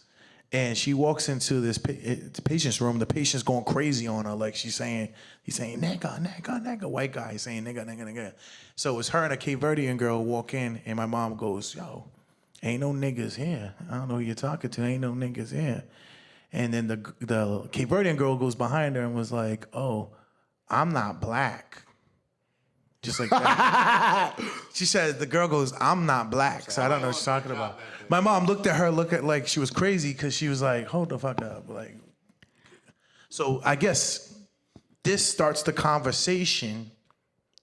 And she walks into this patient's room. The patient's going crazy on her, like he's saying, nigga, white guy. He's saying nigga. So it's her and a Cape Verdean girl walk in, and my mom goes, yo, Ain't no niggas here. I don't know who you're talking to. Ain't no niggas here. And then the Cape Verdean girl goes behind her and was like, oh, I'm not black. Just like that. She said, the girl goes, I'm not black. So I don't know what she's talking about. My mom looked at her, like she was crazy because she was like, hold the fuck up. Like, so I guess this starts the conversation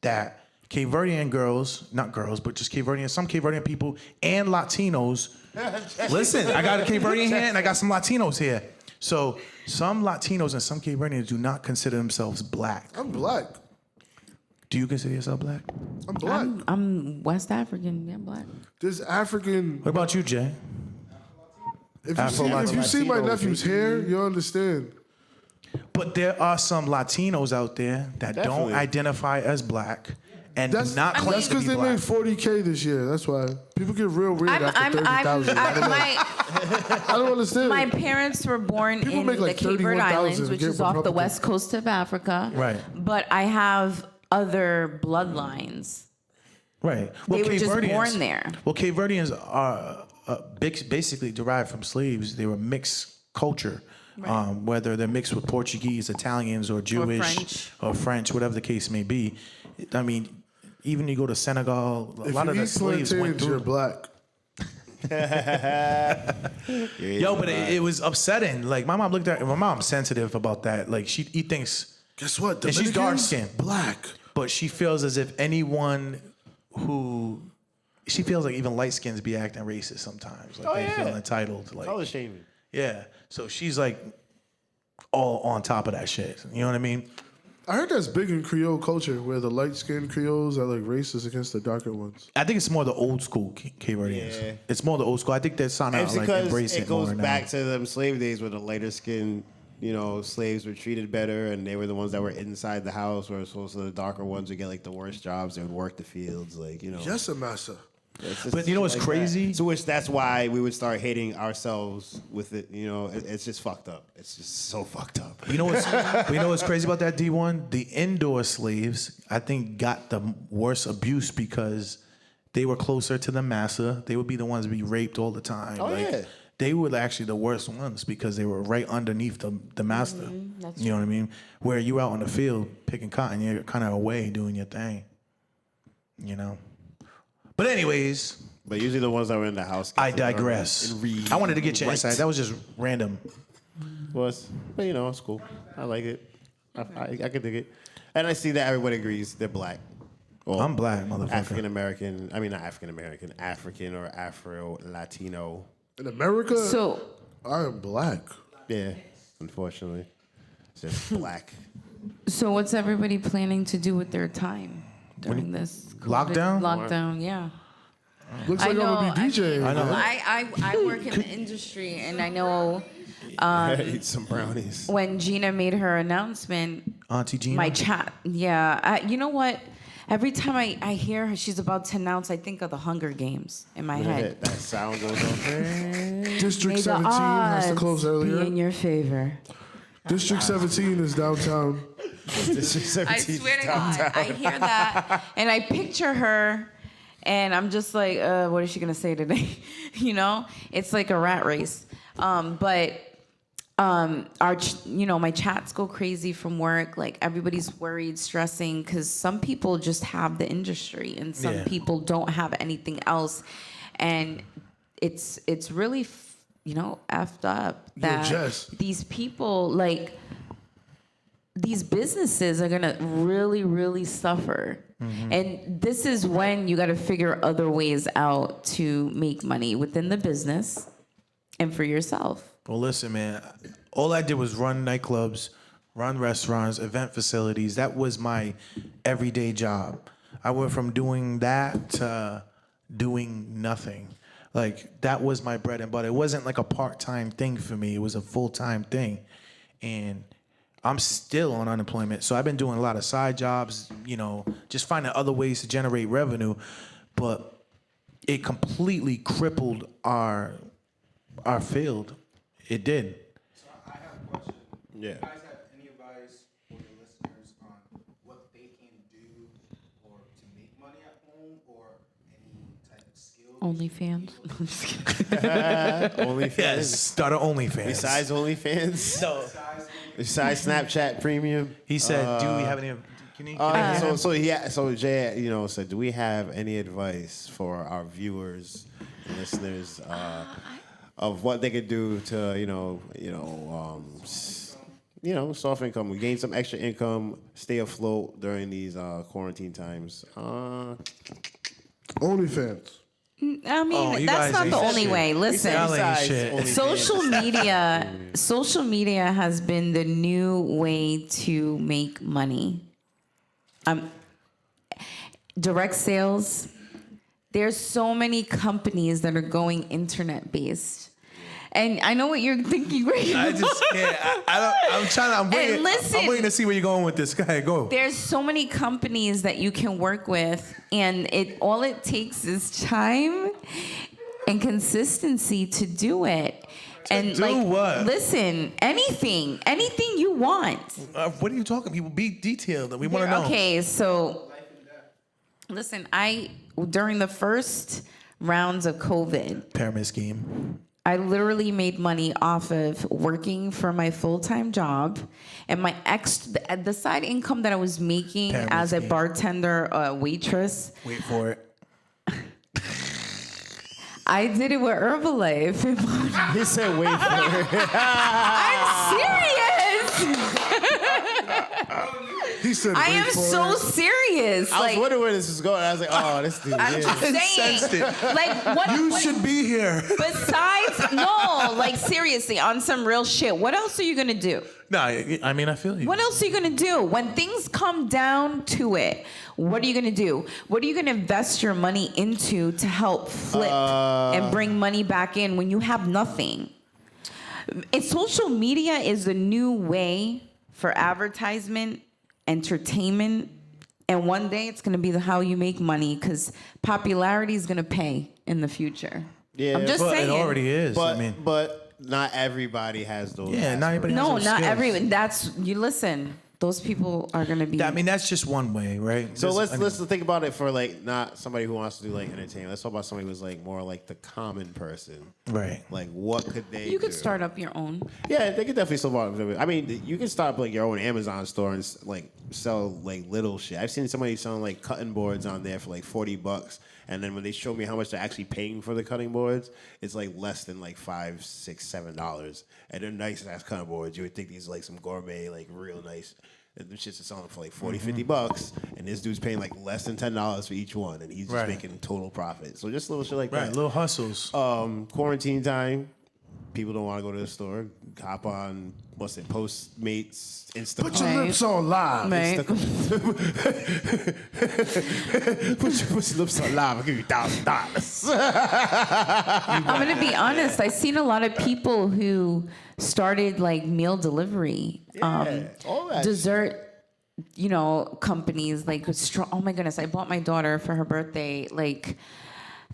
that Cape Verdean girls, not girls, but just Cape Verdean, some Cape Verdean people and Latinos. Listen, I got a Cape Verdean here and I got some Latinos here. So some Latinos and some Cape Verdeans do not consider themselves black. I'm black. Do you consider yourself black? I'm black. I'm West African. Yeah, black. This African. What about you, Jay? If you see my nephew's hair, you'll understand. But there are some Latinos out there that Definitely. don't identify as black and do not claim That's to be because they black. made 40K this year. That's why people get real weird after 30,000. I don't understand. My parents were born People in make the like Cape Verde 31,000 Islands, and which get is off the Republican. west coast of Africa. Right. But I have other bloodlines. Right. They were Cape just Verdeans- born there. Well, Cape Verdeans are basically derived from slaves. They were mixed culture, whether they're mixed with Portuguese, Italians, or Jewish, or French, whatever the case may be. I mean, even you go to Senegal, a If lot you of the eat slaves went plantains, you're through. black. Yo, but it was upsetting. Like my mom's sensitive about that. Like she thinks, Guess what? and she's dark Dominicans, skinned, black. but she feels as if anyone who she feels like even light skins be acting racist sometimes. Like they feel entitled. Like Color shaming. yeah. So she's like all on top of that shit. You know what I mean? I heard that's big in Creole culture, where the light-skinned Creoles are like racist against the darker ones. I think it's more the old school Cape Verdeans. Yeah. It's more the old school. I think they're starting It's to like because embrace it it more goes now. back to them slave days where the lighter skinned, slaves were treated better and they were the ones that were inside the house, whereas most of the darker ones would get like the worst jobs. They would work the fields, Yes, massa. It's just But you know what's like crazy? that. So that's why we would start hating ourselves with it. It's just fucked up. It's just so fucked up. You know what's crazy about that D1? The indoor slaves, I think, got the worst abuse because they were closer to the massa. They would be the ones to be raped all the time. Oh, yeah. They were actually the worst ones because they were right underneath the master. That's You know what I mean? Where you out in the field picking cotton, you're kind of away doing your thing. But anyways, But usually the ones that were in the house. I digress. And read. I wanted to get your Right. insight. That was just random. But it's cool. I like it. I can dig it. And I see that everybody agrees they're black. Well, I'm black, motherfucker. African American. I mean, not African American. African or Afro Latino. In America, So I am black. Yeah, unfortunately, it's just black. So what's everybody planning to do with their time during this Lockdown? Lockdown, yeah. Looks like I'm gonna be DJing. I know. I work in the industry, and I know Eat some brownies. when Gina made her announcement, Auntie Gina. my chat, you know what? Every time I hear her, she's about to announce, I think of the Hunger Games in my head. That sound goes on. District May the 17 has to odds close be earlier. in your favor. District 17 is downtown. I swear to God, I hear that and I picture her, and I'm just like, what is she gonna say today? It's like a rat race. My chats go crazy from work. Like everybody's worried, stressing, because some people just have the industry and some people don't have anything else, and it's really effed up that Jess. these people these businesses are gonna really, really suffer. Mm-hmm. And this is when you gotta figure other ways out to make money within the business and for yourself. Well, listen, man. All I did was run nightclubs, run restaurants, event facilities. That was my everyday job. I went from doing that to doing nothing. Like, that was my bread and butter. It wasn't like a part-time thing for me. It was a full-time thing. And I'm still on unemployment. So I've been doing a lot of side jobs, just finding other ways to generate revenue. But it completely crippled our field. It did. So I have a question. Yeah. Do you guys have any advice for your listeners on what they can do or to make money at home, or any type of skill OnlyFans. OnlyFans. Yes, start an OnlyFans. Besides OnlyFans? No. Besides Snapchat Premium? He said, "Do we have any? Can you?" So Jay, said, do we have any advice for our viewers and listeners of what they could do to, soft income, gain some extra income, stay afloat during these quarantine times? OnlyFans. I mean, you that's guys not ain't the shit. only way. Listen, Y'all ain't Besides shit. OnlyFans. social media has been the new way to make money. Direct sales. There's so many companies that are going internet based. And I know what you're thinking right now. I just can't. I'm waiting. listen. I'm waiting to see where you're going with this. Go ahead, go. There's so many companies that you can work with, and all it takes is time and consistency to do it. And do what? Listen, anything you want. What are you talking? People be detailed. We want to know. Okay, so listen, during the first rounds of COVID, Pyramid scheme. I literally made money off of working for my full-time job, and the side income that I was making Pyramid as a scheme. bartender, waitress. Wait for it. I did it with Herbalife. He said, wait for it. I'm serious. He said, I wait am for so it. serious. I was wondering where this is going. I was like, oh, this dude. I'm just Sensed saying. it. Like what? You what- should be here. Besides, no, like seriously, on some real shit. What else are you gonna do? No, I mean, I feel you. What else are you gonna do when things come down to it? What are you gonna do? What are you gonna invest your money into to help flip and bring money back in when you have nothing? Social media is the new way for advertisement, entertainment, and one day it's gonna be how you make money because popularity is gonna pay in the future. Yeah, I'm just But saying. it already is. But not everybody has those. Yeah, not everybody has No, those not skills. everyone. You listen. Those people are gonna be. I mean, that's just one way, right? So There's- let's think about it for like not somebody who wants to do like entertainment. Let's talk about somebody who's like more like the common person. Right. Like what could they? You could do? start up your own. Yeah, they could definitely start. I mean, you can start up like your own Amazon store and like sell like little shit. I've seen somebody selling like cutting boards on there for like $40, and then when they show me how much they're actually paying for the cutting boards, it's like less than like $5, $6, $7. And they're nice ass cutting boards. You would think these are like some gourmet, like real nice. And them shits are selling for like $40, $50, and this dude's paying like less than $10 for each one, and he's just Right. making total profit. So just little shit like Right, that. little hustles. Quarantine time, people don't want to go to the store. Hop on, Postmates, Instacart. Put your Right. lips on live. Right. Put your lips on live. I'll give you $1,000. I'm gonna be honest. I've seen a lot of people who started like meal delivery, all that dessert, companies like with oh my goodness! I bought my daughter for her birthday like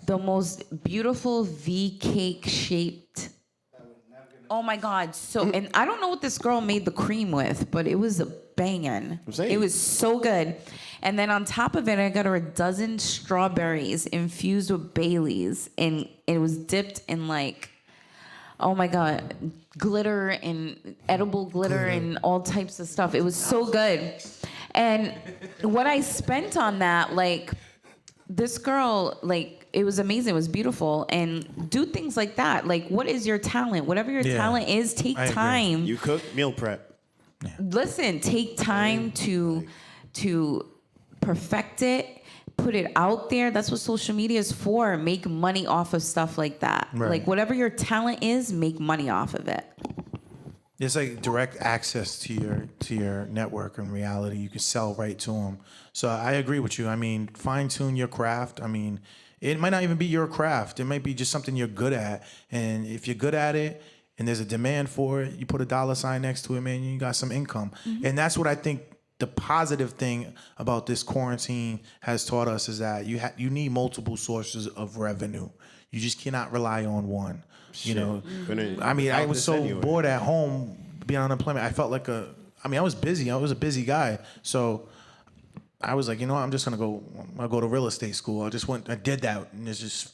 the most beautiful V cake shaped. Oh my God! So, and I don't know what this girl made the cream with, but it was a bangin'. saying. It was so good. And then on top of it, I got her a dozen strawberries infused with Baileys, and it was dipped in like, oh my God, glitter and edible glitter and all types of stuff. It was so good. And what I spent on that, like, this girl, like, it was amazing. It was beautiful. And do things like that. Like, what is your talent? Whatever your Yeah. talent is, take I agree. time. You cook, meal prep. Listen, take time to perfect it, put it out there. That's what social media is for. Make money off of stuff like that. Right. Like whatever your talent is, make money off of it. It's like direct access to your network and reality. You can sell right to them. So I agree with you. I mean, fine tune your craft. I mean, it might not even be your craft. It might be just something you're good at. And if you're good at it and there's a demand for it, you put a $sign next to it, man, you got some income. And that's what I think the positive thing about this quarantine has taught us is that you need multiple sources of revenue. You just cannot rely on one. You know, I mean, I was so bored at home being on unemployment. I felt like I was busy. I was a busy guy. So I was like, you know what? I'll go to real estate school. I did that. And it's just,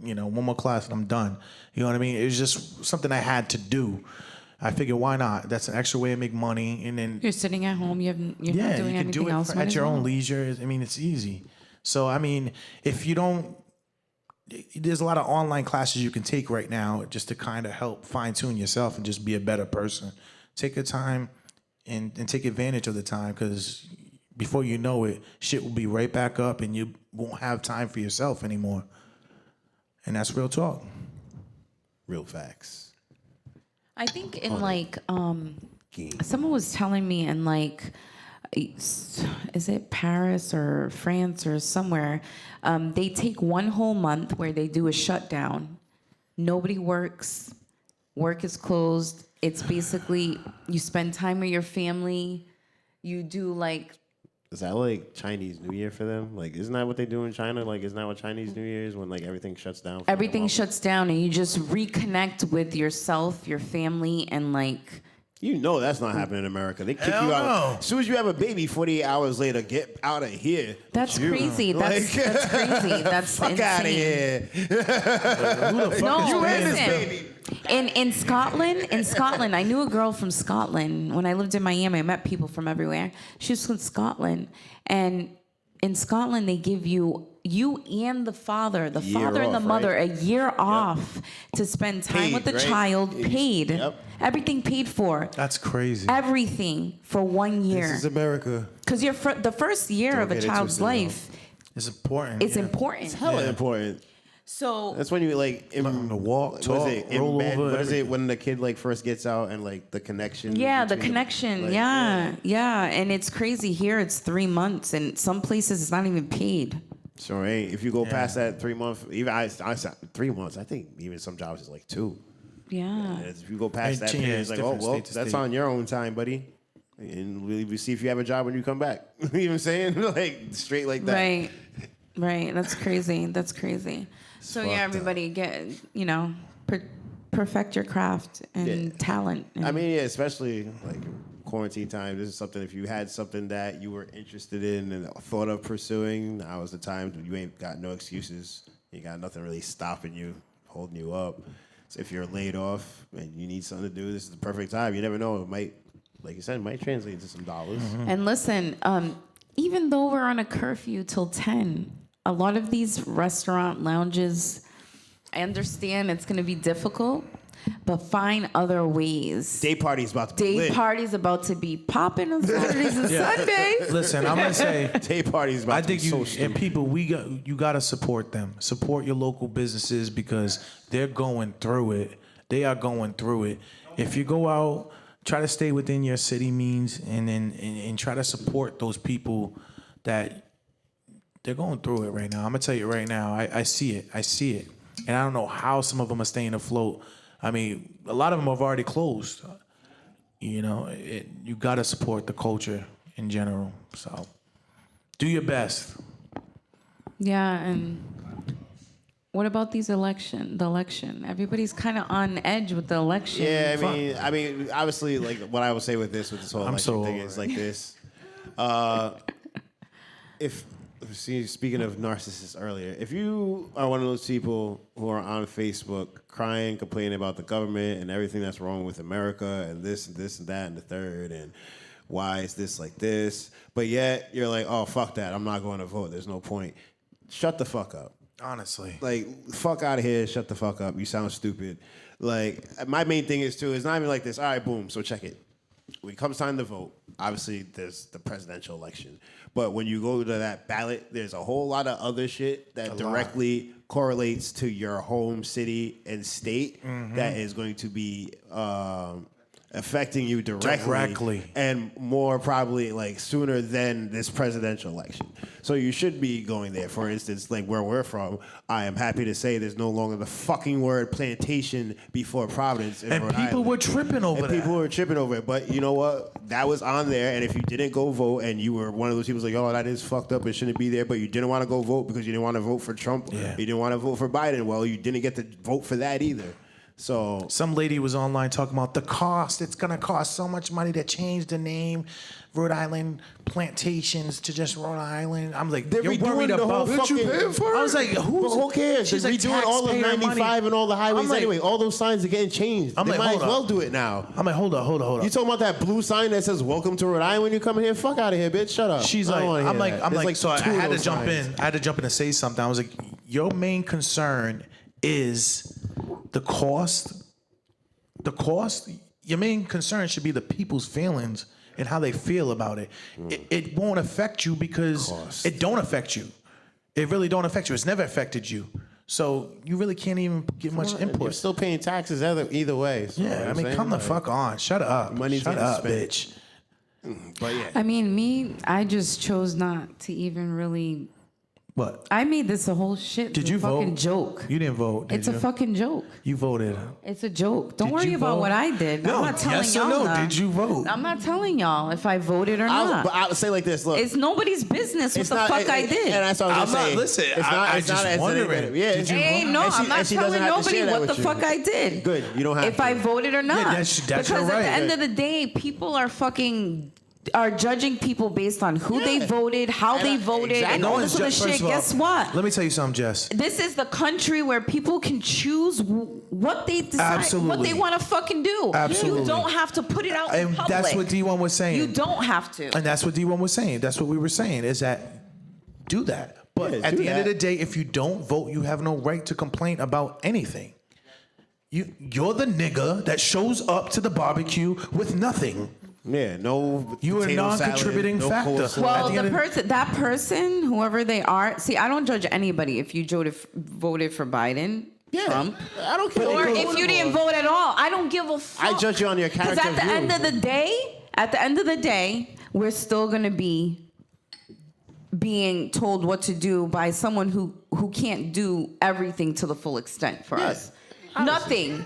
one more class and I'm done. You know what I mean? It was just something I had to do. I figured, why not? That's an extra way to make money, and then You're sitting at home. You're not doing you can anything do it else. Might at as your well. own leisure. I mean, it's easy. So, I mean, if you don't, there's a lot of online classes you can take right now just to kind of help fine tune yourself and just be a better person. Take your time and take advantage of the time, because before you know it, shit will be right back up and you won't have time for yourself anymore. And that's real talk. Real facts. I think in someone was telling me in is it Paris or France or somewhere, they take one whole month where they do a shutdown. Nobody works. Work is closed. It's basically you spend time with your family. You do Is that like Chinese New Year for them? Like, isn't that what they do in China? Like, isn't that what Chinese New Year is when like everything shuts down? For everything shuts down and you just reconnect with yourself, your family, and You know that's not happening in America. They kick Hell you out. no. As soon as you have a baby, 48 hours later, get out of here. that's You- crazy. That's crazy. That's Fuck insane. out of here. No, You ran this listen. baby. In Scotland, I knew a girl from Scotland. When I lived in Miami, I met people from everywhere. She was from Scotland, and in Scotland they give you and the father and the off, mother right? a year off to spend time Paid, with the right? child, paid, Yep. everything paid for, That's crazy. everything for 1 year. This is America. Because the first year Don't of a get it child's twisted, life, It's important. it's yeah. important. Hella important. So That's when you Learn to walk, what talk, is it? roll Embed- over, what is it everything. when the kid like first gets out and like the connection? yeah, the between connection. like, yeah, and it's crazy. Here it's 3 months, and some places it's not even paid. Sure ain't. If you go past that 3 month, even I said 3 months. I think even some jobs is like 2. Yeah. And if you go past that Yeah, period, it's it's like, oh different well, state to that's state. on your own time, buddy. And we see if you have a job when you come back. You know what I'm saying? Like straight like that. Right. That's crazy. That's crazy. So fucked yeah, up. everybody get perfect your craft and Yeah. talent. I mean, yeah, especially like quarantine time. This is something. If you had something that you were interested in and thought of pursuing, now is the time. You ain't got no excuses. You got nothing really stopping you, holding you up. So if you're laid off and you need something to do, this is the perfect time. You never know. It might, like you said, it might translate into some dollars. And listen, even though we're on a curfew till 10, a lot of these restaurant lounges, I understand it's going to be difficult, but find other ways. Day party's about to be Day lit. party's about to be popping on Saturdays and Sundays. Listen, I'm gonna say, Day party's about I to think be so and stupid. people, you gotta support them. Support your local businesses because they're going through it. They are going through it. If you go out, try to stay within your city means, and try to support those people that they're going through it right now. I'm gonna tell you right now. I see it. I see it, and I don't know how some of them are staying afloat. I mean, a lot of them have already closed. You know, you gotta support the culture in general. So, do your best. Yeah, and what about the election? Everybody's kind of on edge with the election. Yeah, I mean, obviously, like what I would say with this whole I'm election so thing over is it. like this. Speaking of narcissists earlier, if you are one of those people who are on Facebook crying, complaining about the government and everything that's wrong with America and this and this and that and the third and why is this like this, but yet you're like, oh, fuck that, I'm not going to vote, there's no point. Shut the fuck up. Honestly. Like, fuck out of here, shut the fuck up, you sound stupid. Like, my main thing is, too, it's not even like this, all right, boom, so check it. When it comes time to vote, obviously there's the presidential election. But when you go to that ballot, there's a whole lot of other shit that directly correlates to your home city and state that is going to be affecting you directly. And more probably like sooner than this presidential election. So you should be going there. For instance, like where we're from, I am happy to say there's no longer the fucking word plantation before Providence in And Rhode people Island. were tripping over And that. people were tripping over it. But you know what? That was on there. And if you didn't go vote and you were one of those people who's like, oh, that is fucked up. It shouldn't be there. But you didn't want to go vote because you didn't want to vote for Trump. Yeah. You didn't want to vote for Biden. Well, you didn't get to vote for that either. So some lady was online talking about the cost. It's gonna cost so much money to change the name, Rhode Island Plantations to just Rhode Island. I'm like, they're you're redoing worried the whole about. Didn't you pay for it? I was like, who cares? She's They're like, redoing all of taxpayer 95 money. and all the highways I'm like- anyway. All those signs are getting changed. I'm They like, might as hold well up. do it now. I'm like, hold up. You talking about that blue sign that says "Welcome to Rhode Island" when you come in here? Fuck out of here, bitch! Shut up. She's I like, don't wanna I'm hear like, that. I'm There's like, so I two of had to those jump signs. in. I had to jump in and say something. I was like, your main concern is the cost. The cost. Your main concern should be the people's feelings and how they feel about it. It won't affect you because it don't affect you. It really don't affect you. It's never affected you. So you really can't even get much You're input. still paying taxes either way. So, you know Yeah, what I I'm mean, saying? come the Like, fuck on. Shut up. Money's Shut getting up, spent. bitch. But yeah, I mean, me, I just chose not to even really. What? I made this a whole shit. Did you fucking vote? joke. You didn't vote, did It's you? a fucking joke. You voted. It's a joke. Don't Did worry you about vote? what I did. No, I'm not telling yes or y'all. no, now. did you vote? I'm not telling y'all if I voted or not. but I'll say like this. Look, It's nobody's business what it's the not, fuck I did. And that's what I was I'm not- saying. listen, It's not. I It's not just as wondering. negative. Yeah, Did you Hey, no, and she- I'm not and she doesn't telling have to nobody share that what the with fuck you. I did. Good, you don't have If to. I voted or not. that's because your at right. the end of the day, people are judging people based on who they Yeah. voted, how And they I- voted, exactly. and No all one's this other First shit. of all, Guess what? Let me tell you something, Jess. This is the country where people can choose what they decide, what Absolutely. they want to fucking do. Absolutely. You don't have to put it out in And public. that's what D1 was saying. You don't have to. And that's what D1 was saying. That's what we were saying is that do that. But Yeah, at do the end of that. the day, if you don't vote, you have no right to complain about anything. You're the nigga that shows up to the barbecue with nothing. Yeah, no. You are a potato non-contributing salad, no factor. coleslaw. Well, At the end of that person, whoever they are, see, I don't judge anybody if you voted for Biden, Yeah, Trump, I don't care. or if you didn't vote at all. I don't give a fuck. I judge you on your character. Because at the view. end of the day, we're still gonna be being told what to do by someone who can't do everything to the full extent for Yeah. us. Nothing.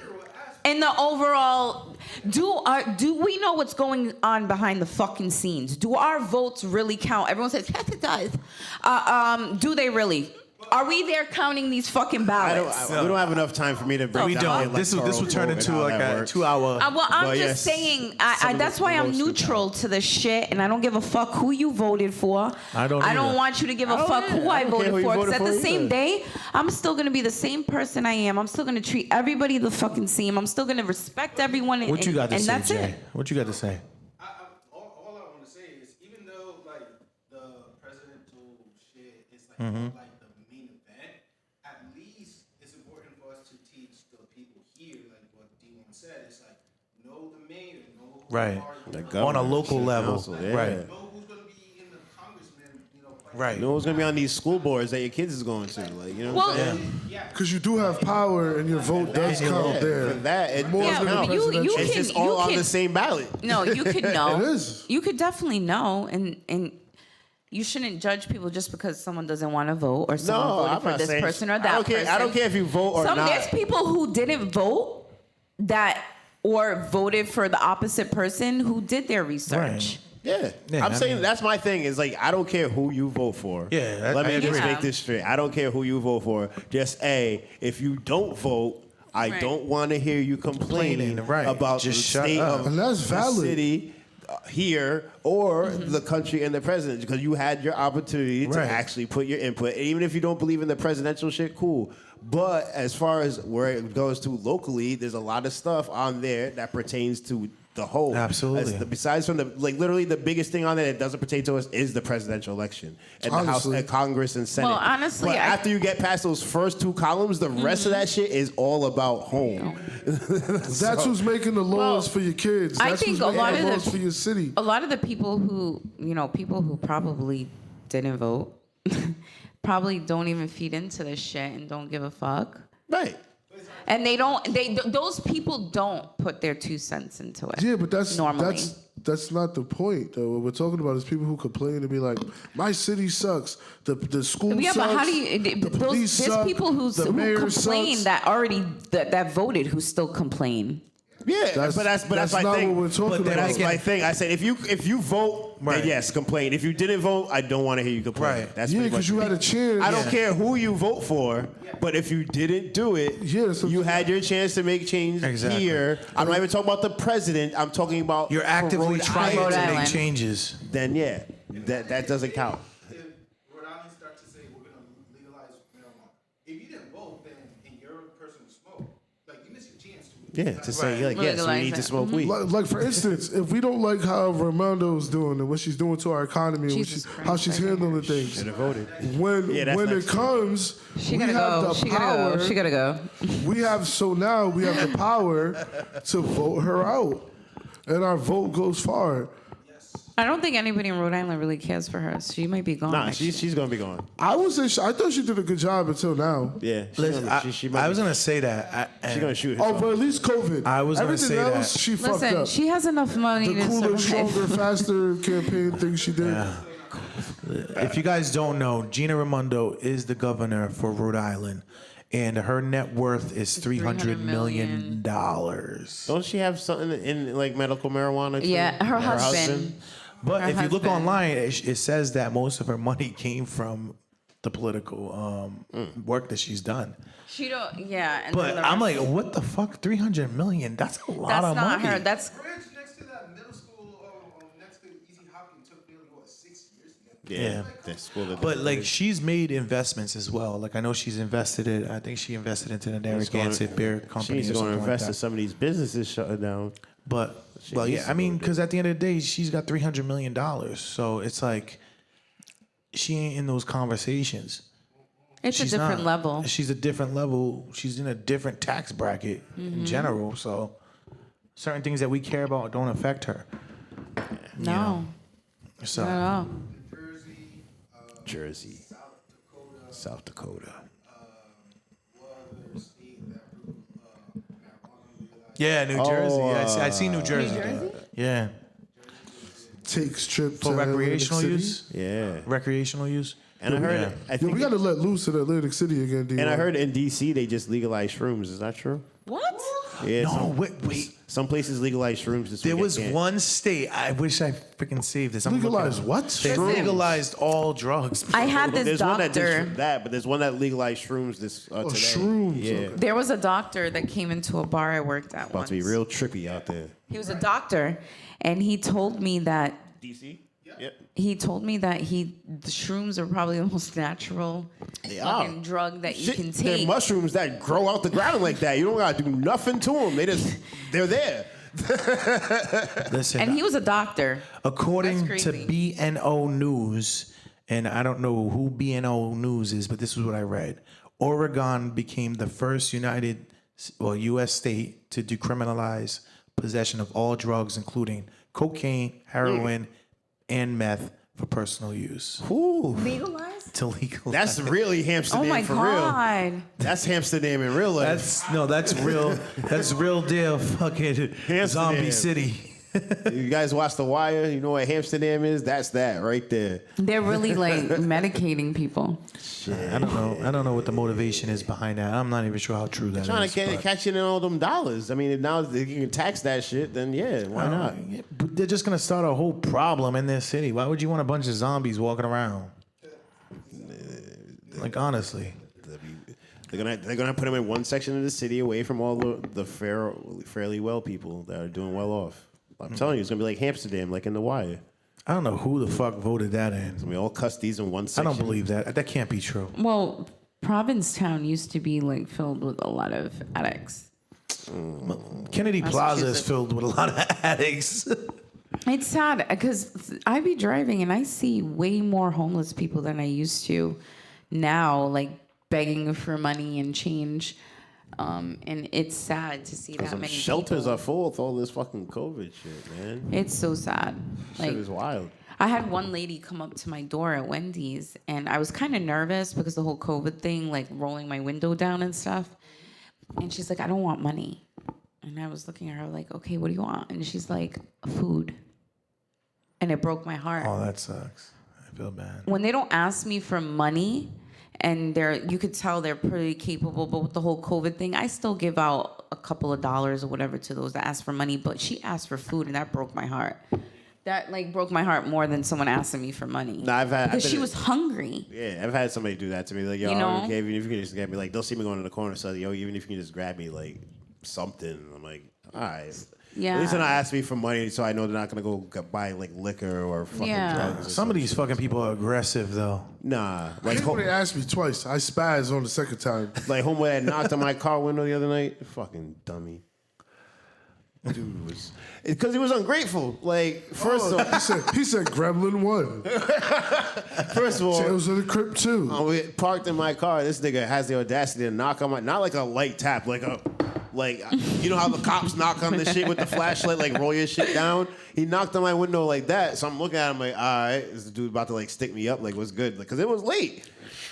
In the overall, do we know what's going on behind the fucking scenes? Do our votes really count? Everyone says yes, it does. Do they really? Are we there counting these fucking ballots? We don't have enough time for me to break We down don't. the This would electoral turn vote and into how like that a works. 2-hour. Well, I'm But just yes, saying. some of That's the why I'm votes do neutral to the shit, and I don't give a fuck who you voted for. I don't either. want you to give a don't fuck either. who I I don't care voted who you for. voted Because at for the same either. day, I'm still gonna be the same person I am. I'm still gonna treat everybody the fucking same. I'm still gonna respect everyone. What you got to and say, that's Jay? it. What you got to say? All I want to say is, even though like the presidential shit is like Mm-hmm. like the main event, at least it's important for us to teach the people here, like what D1 said. It's like know the mayor, know who Right. are The the governor, On a local city level. council, yeah. Right. know who's gonna be in the congressman, Right. You know who's gonna be on these school boards that your kids is going to, like, you know what Well, I'm saying? Because you do have power and your vote does Yeah, count For there. that, it More Yeah, than but the you presidential. it's can- just all on can- the same ballot. No, you could know. It is. You could definitely know, and you shouldn't judge people just because someone doesn't want to vote or someone No, voted I'm for not this saying. person or I that don't care. person. I don't care if you vote or not. There's people who didn't vote or voted for the opposite person who did their research. Right. Yeah, Yeah, I'm I saying mean- that's my thing. Is like I don't care who you vote for. Yeah, let I me agree. just Yeah. make this straight. I don't care who you vote for. Just if you don't vote, I Right. don't want to hear you complaining Right. about Just the shut state up. of And that's the valid. city here or the country and the president because you had your opportunity to Right. actually put your input. And even if you don't believe in the presidential shit, cool. But as far as where it goes to locally, there's a lot of stuff on there that pertains to the whole. Absolutely. Besides from the literally the biggest thing on there that doesn't pertain to us is the presidential election and the House Honestly. and Congress and Senate. Well, honestly, but I- after you get past those first two columns, the rest of that shit is all about home. That's who's making the laws Well, for your kids. I That's think who's a making lot the of the- laws for your city. A lot of the people who probably didn't vote probably don't even feed into this shit and don't give a fuck. Right. And those people don't put their 2 cents into it. Yeah, but that's normally. that's not the point though. What we're talking about is people who complain and be like, "My city sucks. The school Yeah, sucks. but how do you? the police There's suck, people who the mayor complain sucks." that already that voted who still complain. Yeah, That's but that's my not thing. what we're talking But about. that's my thing. I said if you vote Right. then yes, complain. If you didn't vote, I don't want to hear you complain. Right. That's Yeah, pretty because much you it. had a chance. I don't care who you vote for, but if you didn't do it, Yeah, so- you had your chance to make change Exactly. here. I'm not even talking about the president. I'm talking about You're for actively Rhode trying Island. to make Island. changes. Then yeah, that doesn't count. If Rhode Island starts to say we're going to legalize marijuana, if you didn't vote, then and you're a person who smoke, like you miss your chance to. Yeah, to say like yes, we Legalize need to it. smoke weed. Like for instance, if we don't like how Ramondo's doing and what she's doing to our economy, and Jesus how she's Christ. handling things, Should have voted. when Yeah, that's when it next. comes, She we gotta have go. the She power. gotta go. She gotta go. We have the power to vote her out, and our vote goes far. I don't think anybody in Rhode Island really cares for her. She might be gone. Nah, next year. she's gonna be gone. I would say I thought she did a good job until now. Yeah, Listen, I was gonna say that. She's gonna shoot Oh, herself. but at least COVID. I was gonna Everything say else, that. she fucked Listen, up. she has enough money The to cooler, survive. stronger, faster campaign thing she did. If you guys don't know, Gina Raimondo is the governor for Rhode Island, and her net worth is $300 million. Don't she have something in like medical marijuana? Too? Yeah, her husband. But Her if you look husband. online, it says that most of her money came from the political work that she's done. She don't. Yeah. And But then the I'm like, rest- what the fuck? $300 million? That's a lot that's of not money. her. That's Bridge next to that middle school, next to Easy Hopkins, took nearly 6 years to get. Yeah, that's school. But like she's made investments as well. Like I know she's invested in. I think she invested into the Narragansett Beer she Company needs or to go and something like invest in that. some of these businesses shutting down. But She well, needs yeah, to I mean, go because at the end of the day, she's got $300 million. So it's like she ain't in those conversations. it's a She's different not. level. She's a different level. She's in a different tax bracket Mm-hmm. in general. So certain things that we care about don't affect her. No, So not at all. Jersey, South Dakota. yeah, New Jersey. Yeah, I see New Jersey. Jersey? Yeah, Takes trip for to recreational Atlantic use. City. Yeah, Recreational use. and I heard. Yeah. I Yo, think. we got to let loose in Atlantic City again, D. And I heard in DC they just legalized shrooms. Is that true? What? Yeah. No, wait. Some places legalize shrooms. This There week. I was can't. one state. I wish I freaking saved this. I'm looking Legalize it up. what? They Shrooms. legalized all drugs. I had this There's one that doctor. did that, but there's one that legalized shrooms this today. shrooms, Yeah, okay. There was a doctor that came into a bar I worked at about once. to be real trippy out there. He was a doctor, and he told me that DC. Yep. the shrooms are probably the most natural They fucking are. drug that you can They're take. mushrooms that grow out the ground like that. You don't gotta do nothing to them. They're there. Listen, And he was a doctor. according That's to crazy. BNO News, and I don't know who BNO News is, but this is what I read. Oregon became the first U.S. state to decriminalize possession of all drugs, including cocaine, heroin, and meth for personal use. Ooh, Legalized? To legalize. that's really Oh Amsterdam my for real. god. That's Amsterdam in real life. That's real. That's real deal. Fucking Amsterdam. zombie city. You guys watch The Wire? You know what Amsterdam is? That's that right there. They're really like medicating people. I don't know what the motivation is behind that. I'm not even sure how true that is. Trying to but- catch you in all them dollars. I mean, if now you can tax that shit, then yeah, why not? Yeah, but they're just gonna start a whole problem in their city. Why would you want a bunch of zombies walking around? Like honestly, They're gonna put them in one section of the city away from all the fairly well people that are doing well off. I'm telling you, it's gonna be like Amsterdam, like in The Wire. I don't know who the fuck voted that in. We all custodies in one I section. don't believe that. That can't be true. Well, Provincetown used to be like filled with a lot of addicts. Kennedy Plaza is Massachusetts. filled with a lot of addicts. It's sad because I be driving and I see way more homeless people than I used to now, like begging for money and change. And it's sad to see that Some many shelters people. are full with all this fucking COVID shit, man. It's so sad. Shit is wild. I had one lady come up to my door at Wendy's, and I was kind of nervous because the whole COVID thing, like rolling my window down and stuff. And she's like, I don't want money. And I was looking at her like, okay, what do you want? And she's like, food. And it broke my heart. Oh, that sucks. I feel bad. When they don't ask me for money, and you could tell they're pretty capable, but with the whole COVID thing, I still give out a couple of dollars or whatever to those that ask for money. But she asked for food, and that broke my heart. That like broke my heart more than someone asking me for money. Nah, because she was hungry. Yeah, I've had somebody do that to me. Like, yo, You know? okay, even if you can just grab me, like, they'll see me going to the corner, so, yo, even if you can just grab me, like, something. I'm like, all right. Yeah. At least they're not asking me for money, so I know they're not going to go buy, like, liquor or fucking drugs. Or Some of these fucking people are aggressive, though. Nah. I hate when they asked me twice. I spazzed on the second time. Like, homeboy that knocked on my car window the other night. Fucking dummy. Dude was... Because he was ungrateful. Like, first of all... He said Gremlin 1. First of all... Tales of the Crypt 2. We parked in my car. This nigga has the audacity to knock on my... Not like a light tap, like a... Like, you know how the cops knock on the shit with the flashlight, like roll your shit down? He knocked on my window like that. So I'm looking at him like, all right, is the dude about to like stick me up? Like, what's good? Because it was late.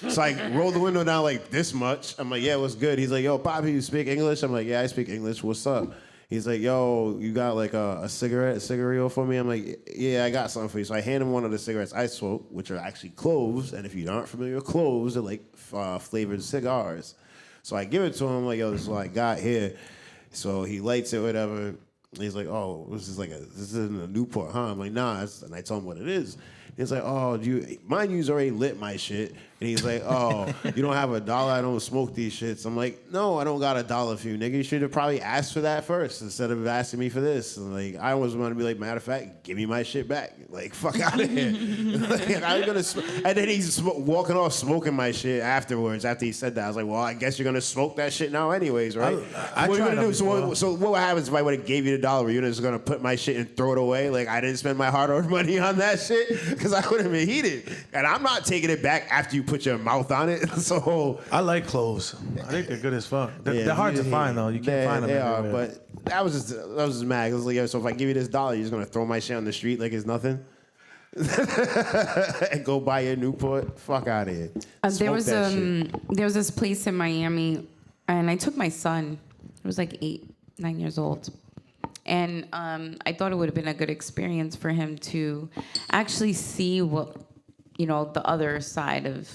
So I rolled the window down like this much. I'm like, yeah, what's good? He's like, yo, Bobby, you speak English? I'm like, yeah, I speak English. What's up? He's like, yo, you got like a cigarette for me? I'm like, yeah, I got something for you. So I hand him one of the cigarettes I smoke, which are actually cloves. And if you aren't familiar with cloves, they're like flavored cigars. So I give it to him, like, yo, this is what I got here. So he lights it, whatever. He's like, oh, this isn't a Newport, huh? I'm like, nah. And I tell him what it is. He's like, oh, mind you's already lit my shit. And he's like, oh, you don't have $1? I don't smoke these shits. I'm like, no, I don't got $1 for you, nigga. You should have probably asked for that first instead of asking me for this. And like, I always want to be like, matter of fact, give me my shit back. Like, fuck out of here. Like, I'm gonna and then he's walking off smoking my shit afterwards. After he said that, I was like, well, I guess you're gonna smoke that shit now, anyways, right? I what are you gonna do? before. So what happens if I would have gave you $1? Were you just gonna put my shit and throw it away? Like I didn't spend my hard-earned money on that shit because I would have been heated. And I'm not taking it back after you put your mouth on it. So I like cloves. I think they're good as fuck. They're hard to find though. You can't find them They everywhere. are, but I was just mad. I was like, yo, so if I give you this $1, you're just gonna throw my shit on the street like it's nothing? And go buy your Newport? Fuck out of here. There was that shit. there was this place in Miami, and I took my son. He was like 9 years old, and I thought it would have been a good experience for him to actually see what, you know, the other side of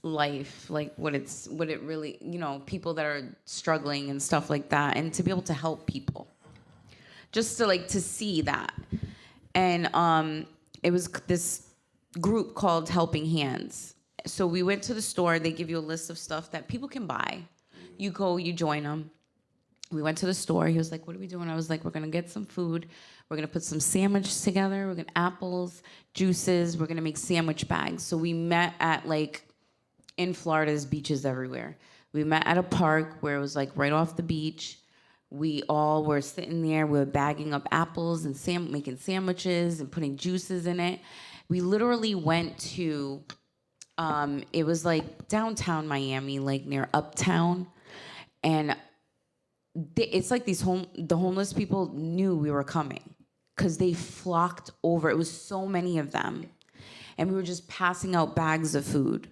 life, like what it really, you know, people that are struggling and stuff like that, and to be able to help people, just to see that. And it was this group called Helping Hands. So we went to the store. They give you a list of stuff that people can buy. You go, you join them. We went to the store. He was like, what are we doing? I was like, we're going to get some food. We're going to put some sandwich together. We're going to apples, juices. We're going to make sandwich bags. So we met at in Florida, there's beaches everywhere. We met at a park where it was like right off the beach. We all were sitting there. We were bagging up apples and making sandwiches and putting juices in it. We literally went to, it was like downtown Miami, like near Uptown. And it's like the homeless people knew we were coming because they flocked over. It was so many of them. And we were just passing out bags of food.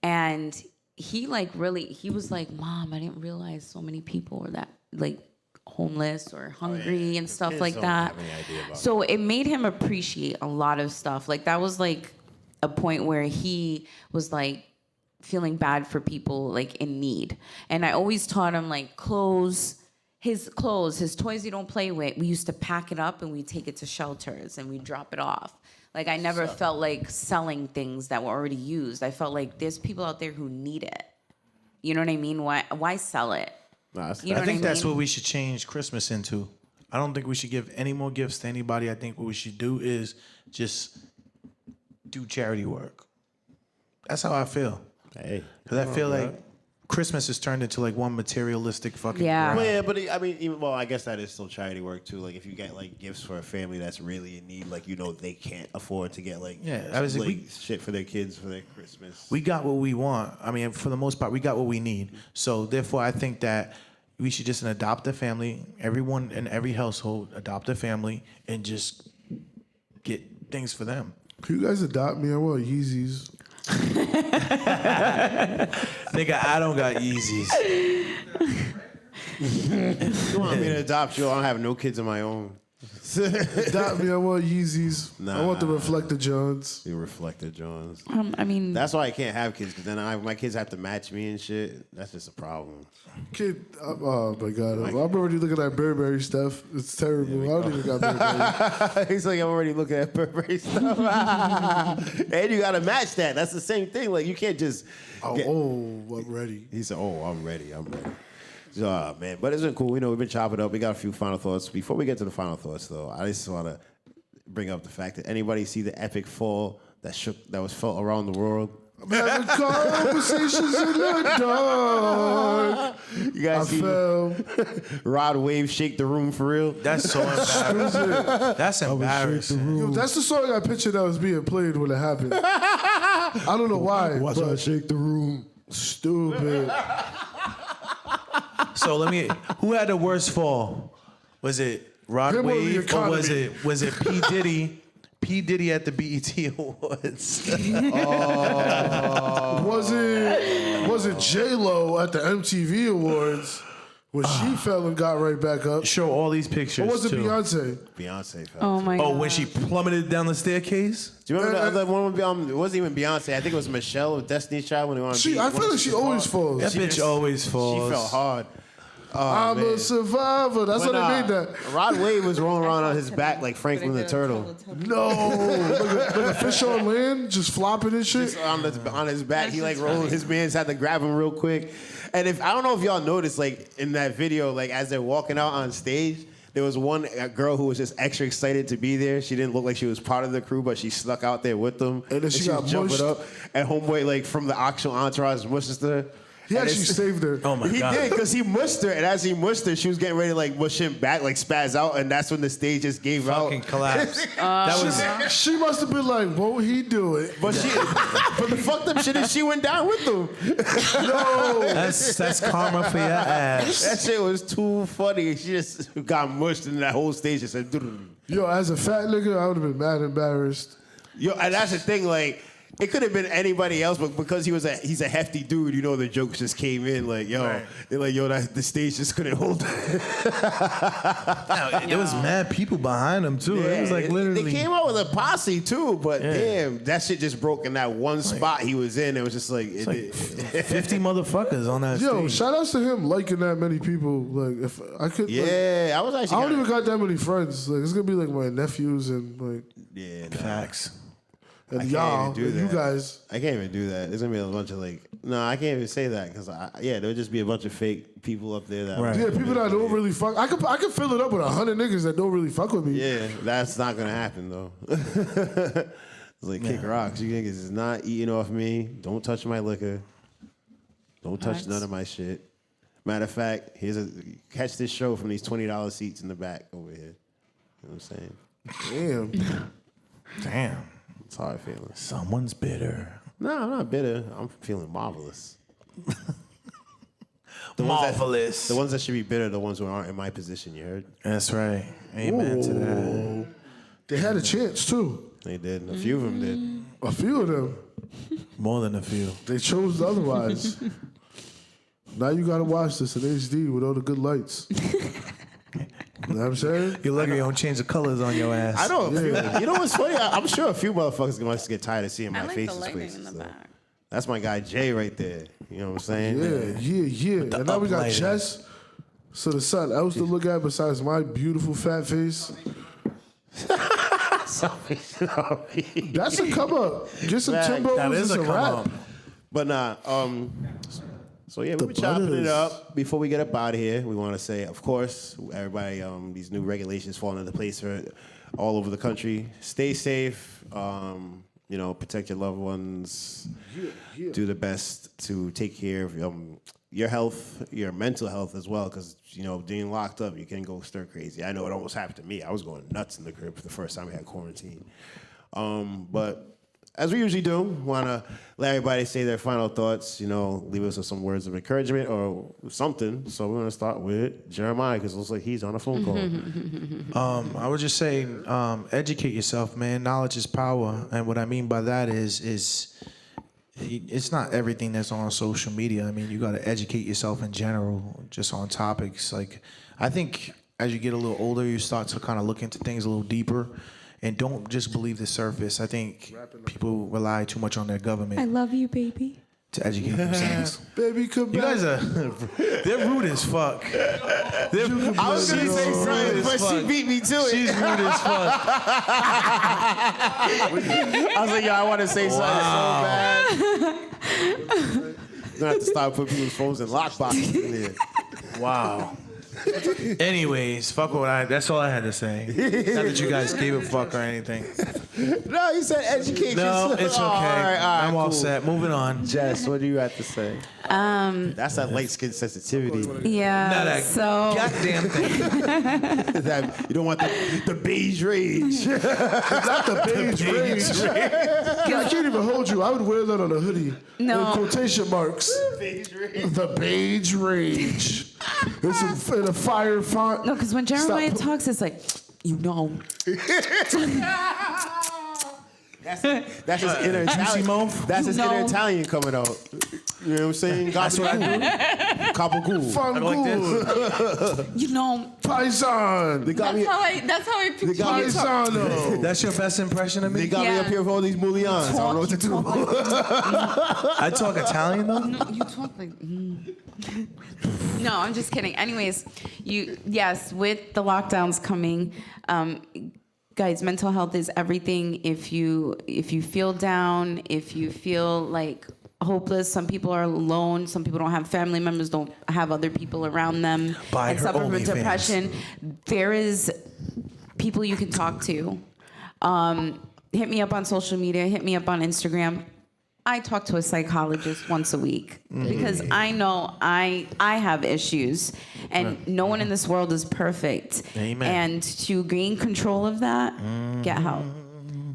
And he was like, Mom, I didn't realize so many people were that homeless or hungry and stuff like that. So it made him appreciate a lot of stuff. Like that was like a point where he was like feeling bad for people in need. And I always taught him his toys you don't play with, we used to pack it up and we take it to shelters and we drop it off. Like I never felt like selling things that were already used. I felt like there's people out there who need it. You know what I mean? Why sell it? I think that's what we should change Christmas into. I don't think we should give any more gifts to anybody. I think what we should do is just do charity work. That's how I feel. Hey. Because I feel like Christmas has turned into one materialistic fucking grind. Well, yeah, but I mean, I guess that is still charity work too. Like if you get gifts for a family that's really in need, they can't afford to get shit for their kids for their Christmas. We got what we want. I mean, for the most part, we got what we need. So therefore, I think that we should just adopt a family. Everyone in every household adopt a family and just get things for them. Can you guys adopt me? I want Yeezys. Nigga, I don't got Yeezys. You want me to adopt you? I don't have no kids of my own. Adopt me. I want Yeezys. I want the reflector Johns. You reflected Johns. I mean, That's why I can't have kids, because then my kids have to match me and shit. That's just a problem. Kid, oh my God. I'm already looking at Burberry stuff. It's terrible. I don't even got Burberry. He's like, I'm already looking at Burberry stuff. And you got to match that. That's the same thing. Like, you can't just... I'm ready. He said, I'm ready. So, man, but it's been cool. We've been chopping up. We got a few final thoughts. Before we get to the final thoughts, though, I just want to bring up the fact that anybody see the epic fall that was felt around the world? I'm having conversations in the dark. You guys see fell. Rod Wave shake the room for real? That's so embarrassing. That's embarrassing. Yo, that's the song I pictured that was being played when it happened. I don't know why. Watch but her shake the room. Stupid. So who had the worst fall? Was it Rod Him or the Wave or economy? was it P. Diddy? P. Diddy at the BET Awards. Was it J-Lo at the MTV Awards when she fell and got right back up? Show all these pictures. Or was it too. Beyonce? Beyonce fell. oh my God. Oh, when she plummeted down the staircase? Do you remember the other one? It wasn't even Beyonce. I think it was Michelle with Destiny's Child when they wanted to be. I feel like she always falls. That bitch always falls. She fell hard. I'm a survivor. That's But why they made that. Rod Wave was rolling around on his back like Franklin the Turtle. No. Like a fish on land, just flopping and shit. Just on his back, he like rolled. His mans had to grab him real quick. And I don't know if y'all noticed, like in that video, like as they're walking out on stage, there was one girl who was just extra excited to be there. She didn't look like she was part of the crew, but she snuck out there with them. And then she was got jumping mushed. up. And homeboy, like from the actual entourage, mushed her. He And actually it's- saved her. Oh my He God. did, because he mushed her, and as he mushed her, she was getting ready to like mush him back, like spaz out, and that's when the stage just gave Fucking out. collapsed. That was She must have been like, won't he do it? But but the fucked up shit is she went down with him. that's karma for your ass. That shit was too funny. She just got mushed, and that whole stage just said, Yo, as a fat nigga, I would have been mad embarrassed. yo, and that's the thing, like. It could have been anybody else, but because he's a hefty dude, the jokes just came in like, yo, Right. they're like, yo, the stage just couldn't hold it. There was mad people behind him too. It was like literally. They came out with a posse too, but damn, that shit just broke in that one spot he was in. It was just like, 50 motherfuckers on that Yo, stage. shout outs to him liking that many people. Like, if I could, like, yeah, I was actually. I don't even got that many friends. Like, it's gonna be like my nephews and like Yeah, Facts. and I can't y'all, even do and you that. guys. I can't even do that. There's gonna be a bunch of like, no, I can't even say that because there'll just be a bunch of fake people up there that. Right. Yeah, people that don't really fuck. I could fill it up with 100 niggas that don't really fuck with me. Yeah, that's not gonna happen though. It's like kick rocks. You niggas is not eating off me. Don't touch my liquor. Don't touch none of my shit. Matter of fact, catch this show from these $20 seats in the back over here. You know what I'm saying? Damn. Damn. That's how I feel. Someone's bitter. No, I'm not bitter. I'm feeling marvelous. Marvelous. The ones that should be bitter are the ones who aren't in my position, you heard? That's right. Amen to that. They had a chance too. They did. A few of them did. A few of them. More than a few. They chose otherwise. Now you gotta watch this in HD with all the good lights. You know what I'm saying? You're lucky you don't change the colors on your ass. I know a few. You know what's funny? I'm sure a few motherfuckers must get tired of seeing my I like face the in lighting places. in the though. back. That's my guy Jay right there. You know what I'm saying? Yeah. And now we got uplighting. Jess. So there's something else to look at besides my beautiful fat face. That's a come up. Get some Fact. Timbo. That is a some come rap. up. But nah, so yeah, we were chopping it brothers. up. Before we get up out of here, we want to say, of course, everybody, these new regulations falling into place for all over the country. Stay safe. Protect your loved ones. Do the best to take care of your health, your mental health as well, because being locked up, you can go stir crazy. I know it almost happened to me. I was going nuts in the crib for the first time we had quarantine. But as we usually do, want to let everybody say their final thoughts, leave us with some words of encouragement or something. So we're going to start with Jeremiah, because it looks like he's on a phone call. I would just say, educate yourself, man. Knowledge is power, and what I mean by that is it's not everything that's on social media. I mean, you got to educate yourself in general, just on topics. Like, I think as you get a little older, you start to kind of look into things a little deeper. And don't just believe the surface. I think people rely too much on their government. I love you, baby. To educate themselves. Baby, come You back. guys are, they're rude as fuck. I was gonna say something, but she beat me to it. She's rude as fuck. I was like, yo, I want to say something so bad. You're gonna have to start putting people's phones in lockboxes in here. Wow. Anyways, fuck what that's all I had to say. Not that you guys gave a fuck or anything. No, you said educate No, yourself. it's okay. All right, I'm all cool. set. Moving on. Jess, what do you have to say? That's that light skin sensitivity. Yeah. Not a so goddamn thing. That you don't want the beige rage. Not the beige rage. Yeah, I can't even hold you. I would wear that on a hoodie. No. In quotation marks. The beige rage. It's in a fire font. no, because when Jeremiah Stop. talks, it's like, you know. That's his inner Italian. mouth? That's his No. inner Italian coming out. You know what I'm saying? That's what I do. Gabagool. Fangool. You know. Paisan. They got me. That's how I picture you. Paisano. That's your best impression of They me? got me Yeah. up here with all these mullions. I don't know what to do. I talk Italian though? You talk like. No, I'm just kidding. Anyways, yes, with the lockdowns coming, guys, mental health is everything. If you feel down, if you feel like hopeless, some people are alone, some people don't have family members, don't have other people around them, Buy and her suffer from OnlyFans. depression, there is people you can talk to. Hit me up on social media, hit me up on Instagram. I talk to a psychologist once a week because I know I have issues, and no one in this world is perfect. Amen. And to gain control of that, get help.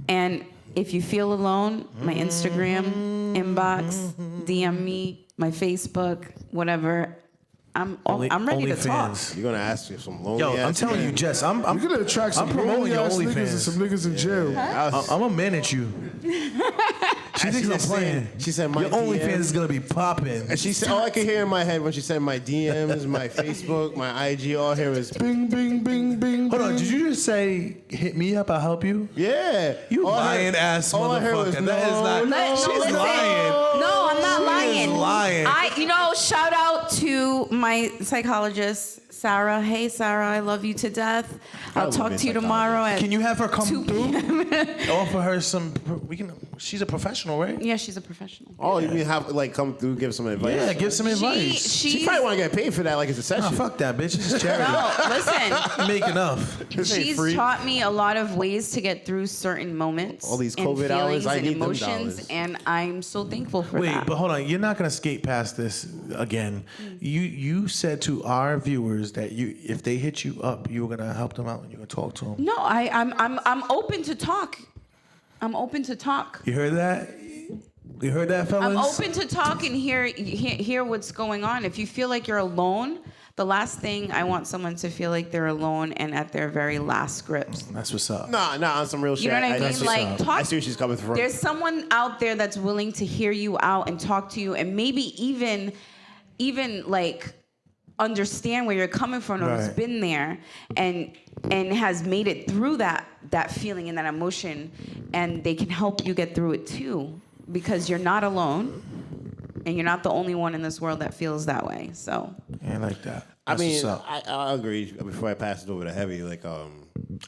And if you feel alone, my Instagram inbox, DM me, my Facebook, whatever. I'm ready to talk. OnlyFans. You're gonna ask me some lonely Yo, I'm ass telling you, man. Jess, I'm You're gonna attract some promoting your ass niggas and OnlyFans. some niggas in jail. I'm gonna manage you. She And thinks she I'm just playing. said- she said my your OnlyFans DM. is gonna be popping. And she said, all I could hear in my head when she said my DMs, my Facebook, my IG, all I hear is, Bing, bing, bing, bing. Hold on, bing. did you just say hit me up? I'll help you. yeah. You All I heard- lying ass all I heard was, motherfucker. That is no, not. no, She's listen. lying. No, I'm not She lying. is lying. Shout out to my psychologist, Sarah. Hey, Sarah, I love you to death. I'll love talk your to you tomorrow at Can you have her come 2 through? Offer her some. We can. She's a professional, right? Yeah, she's a professional. Oh, you mean have like come through, give some advice? Yeah, give some advice. She probably want to get paid for that, like it's a Nah, session. fuck that, bitch. It's charity. No, listen. You make enough. This ain't She's free. taught me a lot of ways to get through certain moments. All these and COVID hours, feelings I and need them emotions, dollars. and I'm so thankful for Wait, that. but hold on. You're not gonna skate past this again. You said to our viewers that if they hit you up, you were gonna help them out and you're gonna talk to them. No, I'm open to talk. I'm open to talk. You heard that? You heard that, fellas? I'm open to talk and hear what's going on. If you feel like you're alone, the last thing I want someone to feel like they're alone and at their very last grips. That's what's up. Nah, on some real shit. You know what I That's mean? what's Like, up. talk. I see where she's coming from. There's someone out there that's willing to hear you out and talk to you, and maybe even like understand where you're coming from, or has Right. been there and has made it through that feeling and that emotion, and they can help you get through it too, because you're not alone and you're not the only one in this world that feels that way. So Yeah, like that. I That's mean, what's up. I agree. Before I pass it over to Heavy, like,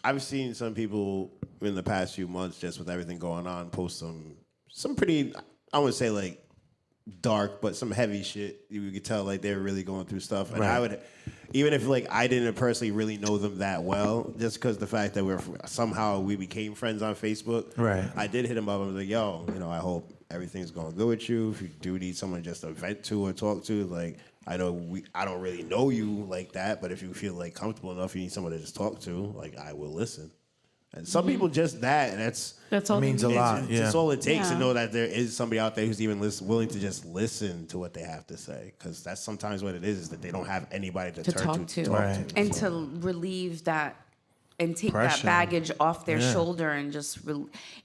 I've seen some people in the past few months, just with everything going on, post some pretty, I wouldn't say like dark, but some heavy shit. You could tell like they're really going through stuff. And Right. I would, even if like I didn't personally really know them that well, just because the fact that we became friends on Facebook. Right. I did hit him up. I was like, yo, I hope everything's going good with you. If you do need someone just to vent to or talk to, like, I don't really know you like that, but if you feel like comfortable enough, you need someone to just talk to, like, I will listen. And some people just that, and that's all Means they a need. lot. Yeah. it's all it takes to Yeah. know that there is somebody out there who's even willing to just listen to what they have to say. Because that's sometimes what it is that they don't have anybody to turn talk to. Right. And to relieve that and take Pressure. that baggage off their Yeah. shoulder and just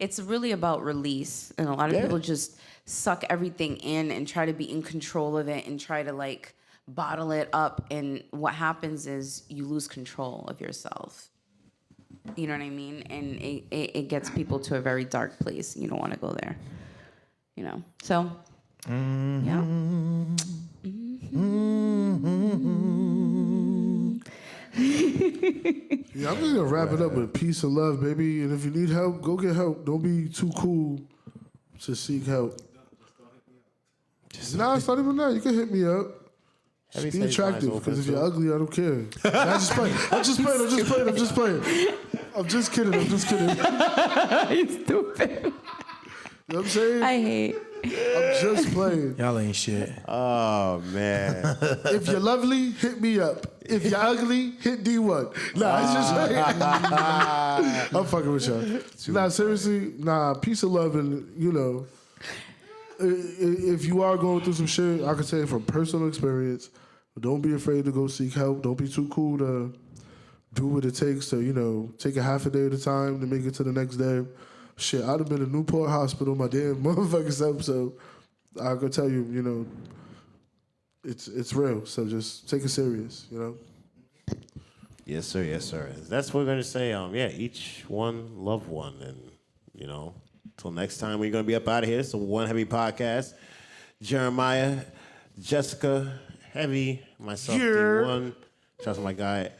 it's really about release. And a lot of Yeah. people just suck everything in and try to be in control of it and try to like bottle it up, and what happens is you lose control of yourself. You know what I mean? And it gets people to a very dark place. You don't want to go there. You know? So, yeah. Yeah, I'm just gonna wrap it up with peace and love, baby. And if you need help, go get help. Don't be too cool to seek help. Nah, it's not even that. You can hit me up. Just be attractive, because if you're ugly, I don't care. I'm just playing. I'm just playing. I'm just kidding. You stupid. You know what I'm saying? I hate. I'm just playing. Y'all ain't shit. Oh man. If you're lovely, hit me up. If you're ugly, hit D1. Nah, it's just I'm fucking with y'all. Nah, seriously, peace and love, and you know, if you are going through some shit, I can say from personal experience, don't be afraid to go seek help. Don't be too cool to do what it takes to, you know, take a half a day at a time to make it to the next day. Shit, I'd have been in Newport Hospital my damn motherfucking self, so I could tell you, you know, it's real. So just take it serious, you know. Yes, sir. Yes, sir. That's what we're gonna say. Yeah, each one love one, and you know, till next time we're gonna be up out of here. It's a One Heavy podcast. Jeremiah, Jessica, Heavy, myself, D1. Shout out to my guy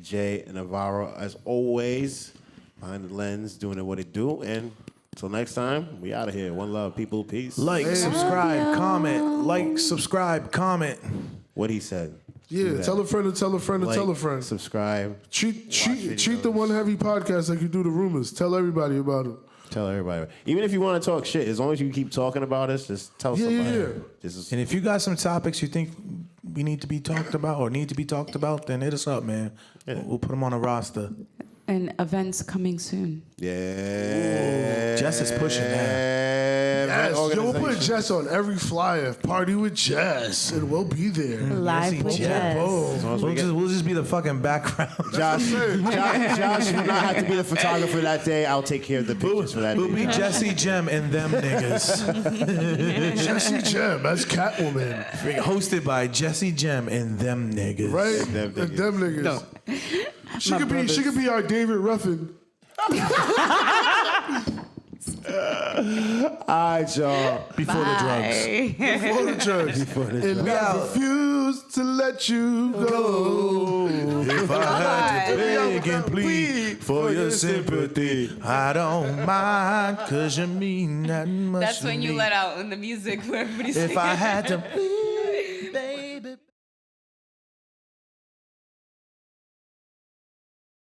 Jay Navarro, as always, behind the lens, doing what it do. And till next time, we out of here. One love, people. Peace. Like, subscribe, comment. Like, subscribe, comment. What he said. Yeah, tell a friend to tell a friend to tell a friend. Subscribe. Treat the One Heavy podcast like you do the rumors. Tell everybody about it. Tell everybody. Even if you want to talk shit, as long as you keep talking about us, just tell somebody. Yeah. Just, And if you got some topics you think we need to be talked about or need to be talked about, then hit us up, man. Yeah. We'll put them on a roster. And events coming soon. yeah. Jess is pushing that. Yes, yo, we'll put Jess on every flyer. Party with Jess, and we'll be there. Live with Jess. We'll just be the fucking background. Josh will not have to be the photographer that day. I'll take care of the pictures for that We'll day. be Jesse Jem and them niggas. Jesse Jem, that's Catwoman. Hosted by Jesse Jem and them niggas. Right? Them And niggas. them niggas. No. She could be our David Ruffin. All right, y'all. Before the drugs. Before the drugs. And I refuse to let you go. If I had to beg and plead for your sympathy, I don't mind, cause you mean that much That's to when you me. let out in the music where everybody's If singing. I had to plead, baby.